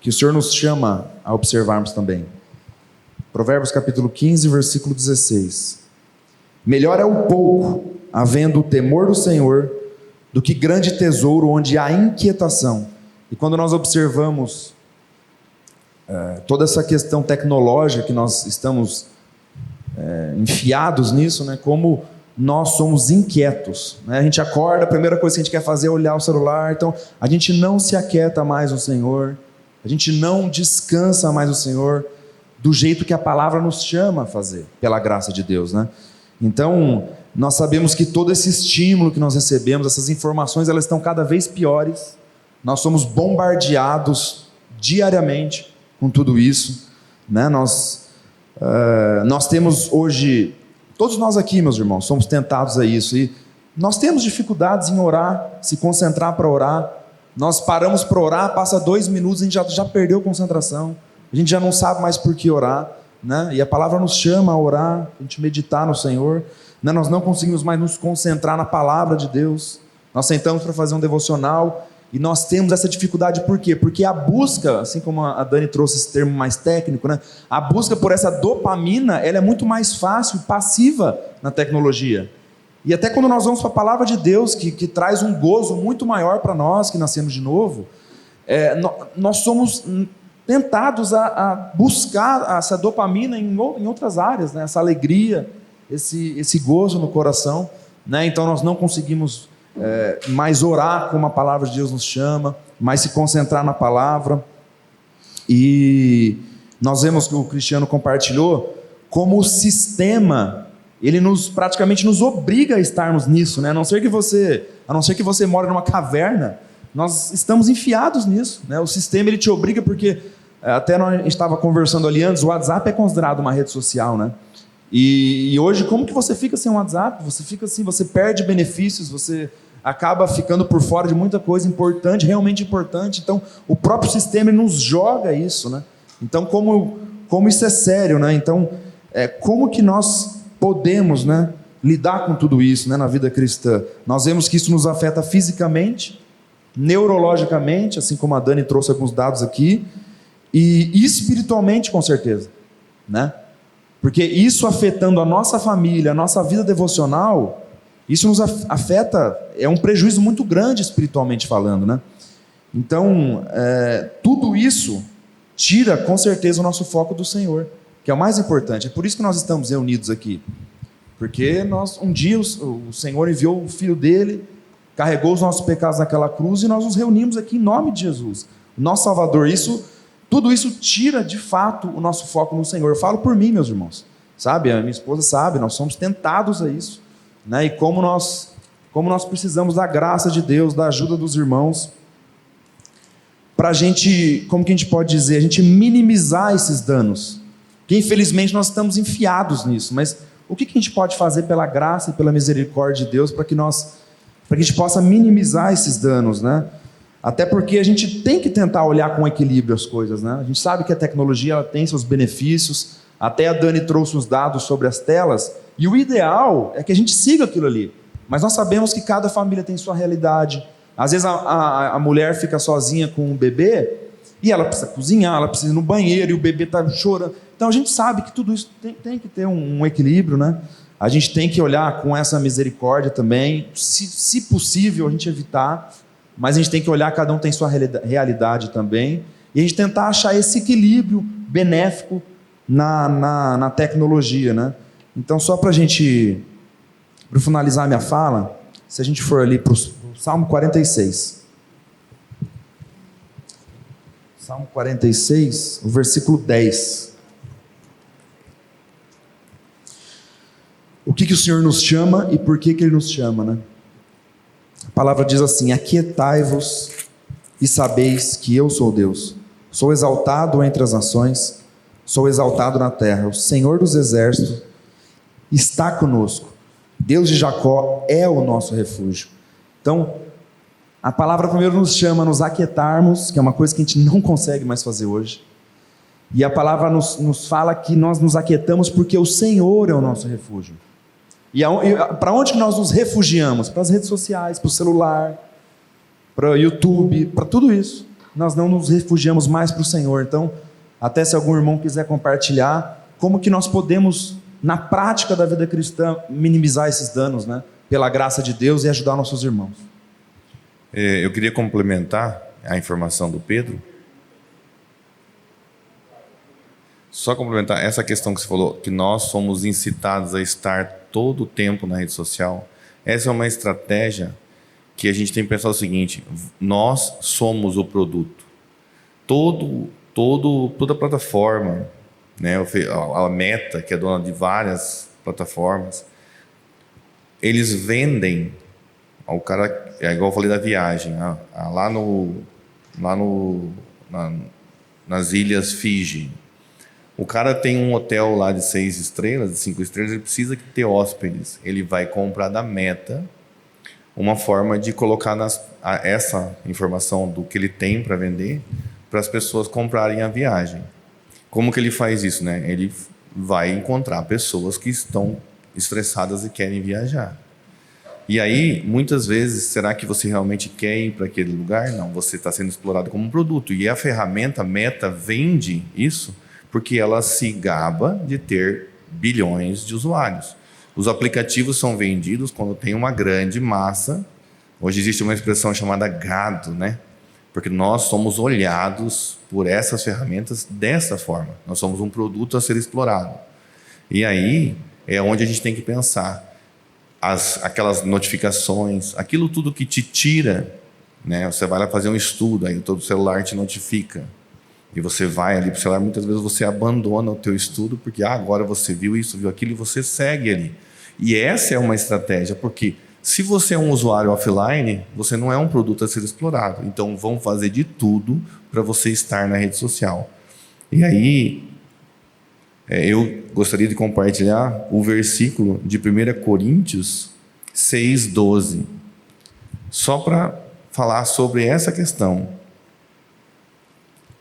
que o Senhor nos chama a observarmos também. Provérbios capítulo 15, versículo 16. Melhor é o pouco, havendo o temor do Senhor, do que grande tesouro onde há inquietação. E quando nós observamos toda essa questão tecnológica que nós estamos enfiados nisso, né, como nós somos inquietos, né? A gente acorda, a primeira coisa que a gente quer fazer é olhar o celular, então a gente não se aquieta mais no Senhor, a gente não descansa mais no Senhor do jeito que a palavra nos chama a fazer, pela graça de Deus, né? Então, nós sabemos que todo esse estímulo que nós recebemos, essas informações, elas estão cada vez piores, nós somos bombardeados diariamente com tudo isso, né? Nós temos hoje, todos nós aqui, meus irmãos, somos tentados a isso, e nós temos dificuldades em orar, se concentrar para orar. Nós paramos para orar, passa 2 minutos, a gente já perdeu concentração, a gente já não sabe mais por que orar, né? E a palavra nos chama a orar, a gente meditar no Senhor, né? Nós não conseguimos mais nos concentrar na palavra de Deus, nós sentamos para fazer um devocional, e nós temos essa dificuldade por quê? Porque a busca, assim como a Dani trouxe esse termo mais técnico, né? A busca por essa dopamina, ela é muito mais fácil, passiva na tecnologia. E até quando nós vamos para a palavra de Deus, que traz um gozo muito maior para nós, que nascemos de novo, nós somos tentados a buscar essa dopamina em outras áreas, né? Essa alegria, esse gozo no coração, né? Então nós não conseguimos mais orar como a palavra de Deus nos chama, mais se concentrar na palavra. E nós vemos que o Cristiano compartilhou como o sistema, ele praticamente nos obriga a estarmos nisso, né? A não ser que você mora numa caverna, nós estamos enfiados nisso, né? O sistema, ele te obriga, porque até a gente estava conversando ali antes, o WhatsApp é considerado uma rede social, né? E hoje, como que você fica sem o WhatsApp? Você fica assim, você perde benefícios, você acaba ficando por fora de muita coisa importante, realmente importante. Então, o próprio sistema nos joga isso, né? Então, como isso é sério, né? Então, como que nós podemos, né, lidar com tudo isso, né, na vida cristã? Nós vemos que isso nos afeta fisicamente, neurologicamente, assim como a Dani trouxe alguns dados aqui, e espiritualmente, com certeza, né? Porque isso afetando a nossa família, a nossa vida devocional, isso nos afeta, é um prejuízo muito grande espiritualmente falando, né? Então, tudo isso tira com certeza o nosso foco do Senhor, que é o mais importante. É por isso que nós estamos reunidos aqui, porque um dia o Senhor enviou o Filho dele, carregou os nossos pecados naquela cruz, e nós nos reunimos aqui em nome de Jesus, o nosso Salvador. Tudo isso tira de fato o nosso foco no Senhor. Eu falo por mim, meus irmãos, sabe? A minha esposa sabe, nós somos tentados a isso, né? E como nós precisamos da graça de Deus, da ajuda dos irmãos, para a gente, como que a gente pode dizer, a gente minimizar esses danos, que infelizmente nós estamos enfiados nisso. Mas o que a gente pode fazer pela graça e pela misericórdia de Deus para que a gente possa minimizar esses danos, né? Até porque a gente tem que tentar olhar com equilíbrio as coisas, né? A gente sabe que a tecnologia, ela tem seus benefícios, até a Dani trouxe os dados sobre as telas, e o ideal é que a gente siga aquilo ali, mas nós sabemos que cada família tem sua realidade. Às vezes a mulher fica sozinha com um bebê, e ela precisa cozinhar, ela precisa ir no banheiro, e o bebê está chorando. Então a gente sabe que tudo isso tem que ter um equilíbrio, né? A gente tem que olhar com essa misericórdia também, se possível a gente evitar, mas a gente tem que olhar, cada um tem sua realidade também, e a gente tentar achar esse equilíbrio benéfico na tecnologia, né? Então, só para finalizar minha fala, se a gente for ali para o Salmo 46. Salmo 46, o versículo 10. O que o Senhor nos chama e por que Ele nos chama, né? A palavra diz assim: aquietai-vos e sabeis que eu sou Deus. Sou exaltado entre as nações, sou exaltado na terra. O Senhor dos exércitos está conosco. Deus de Jacó é o nosso refúgio. Então, a palavra primeiro nos chama a nos aquietarmos, que é uma coisa que a gente não consegue mais fazer hoje. E a palavra nos fala que nós nos aquietamos porque o Senhor é o nosso refúgio. E para onde que nós nos refugiamos? Para as redes sociais, para o celular, para o YouTube, para tudo isso. Nós não nos refugiamos mais para o Senhor. Então, até se algum irmão quiser compartilhar, como que nós podemos, na prática da vida cristã, minimizar esses danos, né? Pela graça de Deus e ajudar nossos irmãos. Eu queria complementar a informação do Pedro. Só complementar essa questão que você falou, que nós somos incitados a estar todo o tempo na rede social. Essa é uma estratégia que a gente tem que pensar o seguinte: nós somos o produto. Toda plataforma, né, a Meta, que é dona de várias plataformas, eles vendem ao cara, é igual eu falei da viagem, nas ilhas Fiji. O cara tem um hotel lá de 6 estrelas, de 5 estrelas, ele precisa ter hóspedes. Ele vai comprar da Meta uma forma de colocar essa informação do que ele tem para vender para as pessoas comprarem a viagem. Como que ele faz isso, né? Ele vai encontrar pessoas que estão estressadas e querem viajar. E aí, muitas vezes, será que você realmente quer ir para aquele lugar? Não, você está sendo explorado como um produto. E a ferramenta Meta vende isso porque ela se gaba de ter bilhões de usuários. Os aplicativos são vendidos quando tem uma grande massa. Hoje existe uma expressão chamada gado, né? Porque nós somos olhados por essas ferramentas dessa forma. Nós somos um produto a ser explorado. E aí é onde a gente tem que pensar. Aquelas notificações, aquilo tudo que te tira, né? Você vai lá fazer um estudo, aí todo celular te notifica. E você vai ali para o celular, muitas vezes você abandona o teu estudo, porque agora você viu isso, viu aquilo, e você segue ali. E essa é uma estratégia, porque se você é um usuário offline, você não é um produto a ser explorado. Então vão fazer de tudo para você estar na rede social. E aí, eu gostaria de compartilhar o versículo de 1 Coríntios 6:12, só para falar sobre essa questão.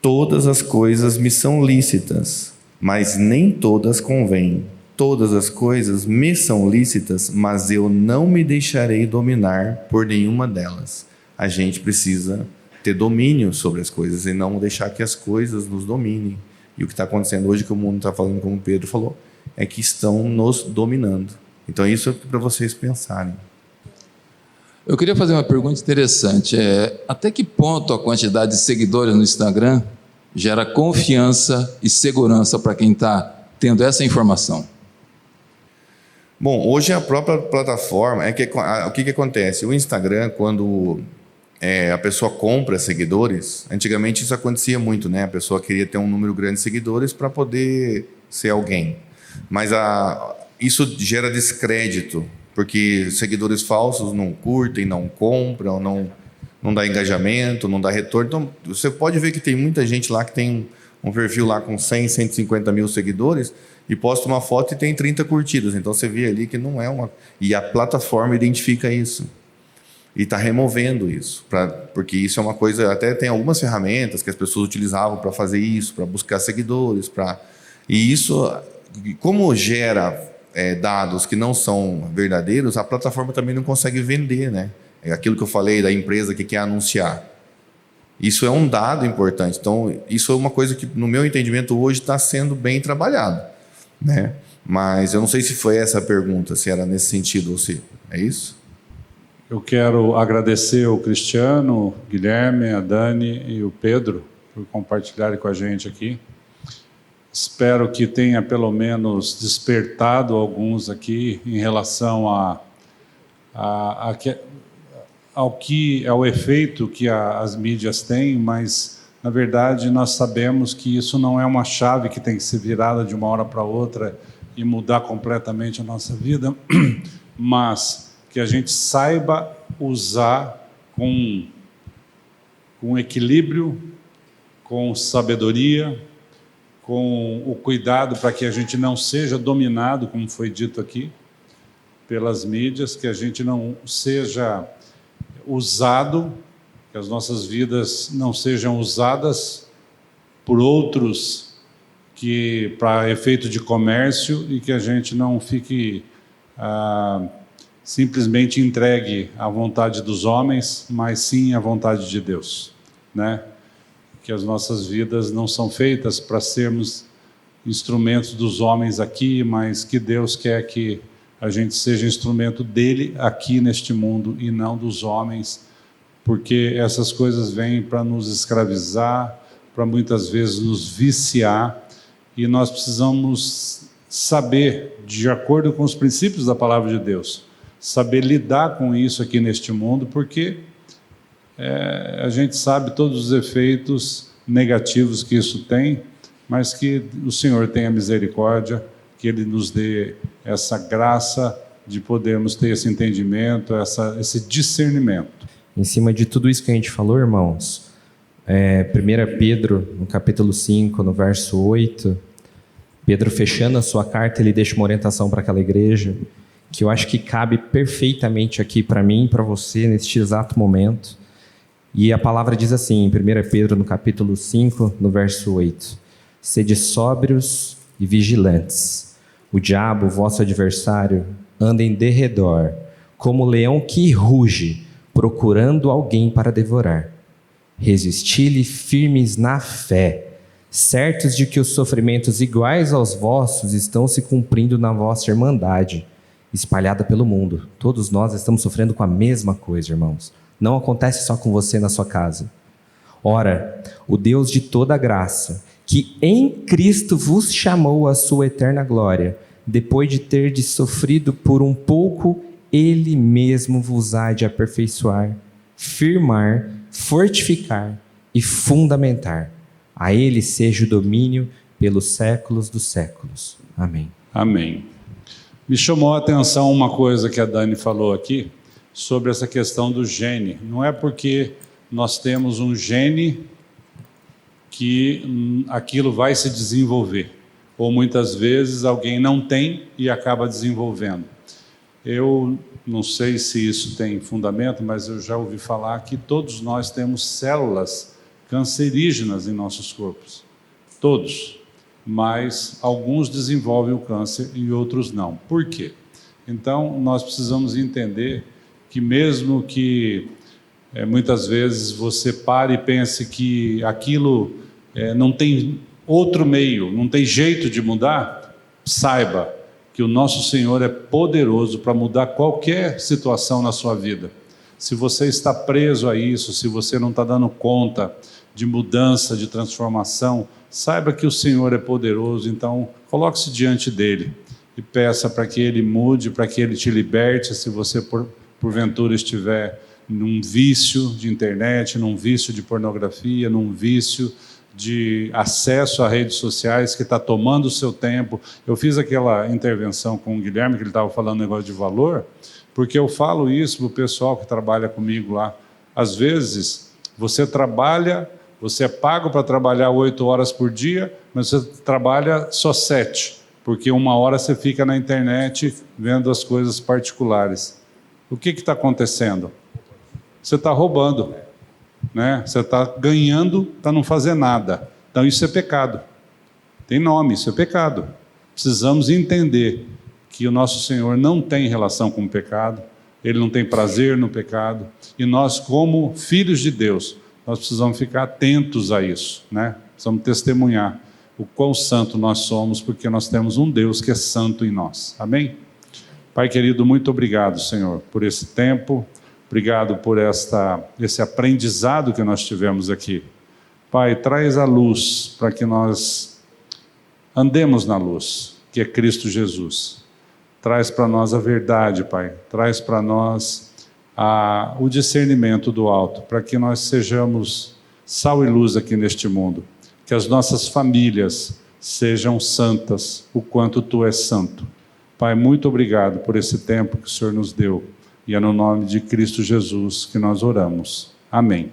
Todas as coisas me são lícitas, mas nem todas convêm. Todas as coisas me são lícitas, mas eu não me deixarei dominar por nenhuma delas. A gente precisa ter domínio sobre as coisas e não deixar que as coisas nos dominem. E o que está acontecendo hoje, que o mundo está falando, como o Pedro falou, é que estão nos dominando. Então isso é para vocês pensarem. Eu queria fazer uma pergunta interessante. Até que ponto a quantidade de seguidores no Instagram gera confiança e segurança para quem está tendo essa informação? Bom, hoje a própria plataforma, o que acontece? O Instagram, quando a pessoa compra seguidores, antigamente isso acontecia muito, né? A pessoa queria ter um número grande de seguidores para poder ser alguém. Mas isso gera descrédito, porque seguidores falsos não curtem, não compram, não dá engajamento, não dá retorno. Então, você pode ver que tem muita gente lá que tem um perfil lá com 100, 150 mil seguidores e posta uma foto e tem 30 curtidas. Então, você vê ali que não é uma... E a plataforma identifica isso. E está removendo isso. Porque isso é uma coisa... Até tem algumas ferramentas que as pessoas utilizavam para fazer isso, para buscar seguidores. E isso, como gera dados que não são verdadeiros, a plataforma também não consegue vender, né? É aquilo que eu falei da empresa que quer anunciar. Isso é um dado importante. Então, isso é uma coisa que, no meu entendimento, hoje está sendo bem trabalhado, né? Mas eu não sei se foi essa a pergunta, se era nesse sentido ou se... É isso? Eu quero agradecer o Cristiano, o Guilherme, a Dani e o Pedro por compartilharem com a gente aqui. Espero que tenha pelo menos despertado alguns aqui em relação ao efeito que as mídias têm, mas, na verdade, nós sabemos que isso não é uma chave que tem que ser virada de uma hora para outra e mudar completamente a nossa vida, mas que a gente saiba usar com equilíbrio, com sabedoria, com o cuidado para que a gente não seja dominado, como foi dito aqui, pelas mídias, que a gente não seja usado, que as nossas vidas não sejam usadas por outros para efeito de comércio e que a gente não fique simplesmente entregue à vontade dos homens, mas sim à vontade de Deus, né? Que as nossas vidas não são feitas para sermos instrumentos dos homens aqui, mas que Deus quer que a gente seja instrumento dele aqui neste mundo e não dos homens, porque essas coisas vêm para nos escravizar, para muitas vezes nos viciar, e nós precisamos saber, de acordo com os princípios da palavra de Deus, saber lidar com isso aqui neste mundo, porque a gente sabe todos os efeitos negativos que isso tem, mas que o Senhor tenha misericórdia, que Ele nos dê essa graça de podermos ter esse entendimento, esse discernimento. Em cima de tudo isso que a gente falou, irmãos, 1 Pedro, no capítulo 5, no verso 8, Pedro, fechando a sua carta, ele deixa uma orientação para aquela igreja, que eu acho que cabe perfeitamente aqui para mim e para você, neste exato momento. E a palavra diz assim, em 1 Pedro, no capítulo 5, no verso 8, sede sóbrios e vigilantes. O diabo, vosso adversário, anda em derredor, como leão que ruge, procurando alguém para devorar. Resisti-lhe firmes na fé, certos de que os sofrimentos iguais aos vossos estão se cumprindo na vossa irmandade, espalhada pelo mundo. Todos nós estamos sofrendo com a mesma coisa, irmãos. Não acontece só com você na sua casa. Ora, o Deus de toda graça, que em Cristo vos chamou à sua eterna glória, depois de terdes sofrido por um pouco, Ele mesmo vos há de aperfeiçoar, firmar, fortificar e fundamentar. A Ele seja o domínio pelos séculos dos séculos. Amém. Amém. Me chamou a atenção uma coisa que a Dani falou aqui, sobre essa questão do gene. Não é porque nós temos um gene que aquilo vai se desenvolver. Ou muitas vezes alguém não tem e acaba desenvolvendo. Eu não sei se isso tem fundamento, mas eu já ouvi falar que todos nós temos células cancerígenas em nossos corpos. Todos. Mas alguns desenvolvem o câncer e outros não. Por quê? Então, nós precisamos entender que mesmo que muitas vezes você pare e pense que aquilo não tem outro meio, não tem jeito de mudar, saiba que o nosso Senhor é poderoso para mudar qualquer situação na sua vida. Se você está preso a isso, se você não está dando conta de mudança, de transformação, saiba que o Senhor é poderoso, então coloque-se diante dele e peça para que ele mude, para que ele te liberte, se você porventura estiver num vício de internet, num vício de pornografia, num vício de acesso a redes sociais que está tomando o seu tempo. Eu fiz aquela intervenção com o Guilherme, que ele estava falando um negócio de valor, porque eu falo isso para o pessoal que trabalha comigo lá. Às vezes, você trabalha, você é pago para trabalhar 8 horas por dia, mas você trabalha só 7, porque 1 hora você fica na internet vendo as coisas particulares. O que está acontecendo? Você está roubando, né? Você está ganhando para não fazer nada. Então isso é pecado. Tem nome, isso é pecado. Precisamos entender que o nosso Senhor não tem relação com o pecado, Ele não tem prazer no pecado, e nós, como filhos de Deus, nós precisamos ficar atentos a isso, né? Precisamos testemunhar o quão santo nós somos, porque nós temos um Deus que é santo em nós. Amém? Pai querido, muito obrigado, Senhor, por esse tempo, obrigado por esse aprendizado que nós tivemos aqui. Pai, traz a luz para que nós andemos na luz, que é Cristo Jesus. Traz para nós a verdade, Pai, traz para nós o discernimento do alto, para que nós sejamos sal e luz aqui neste mundo, que as nossas famílias sejam santas, o quanto Tu és santo. Pai, muito obrigado por esse tempo que o Senhor nos deu, e é no nome de Cristo Jesus que nós oramos. Amém.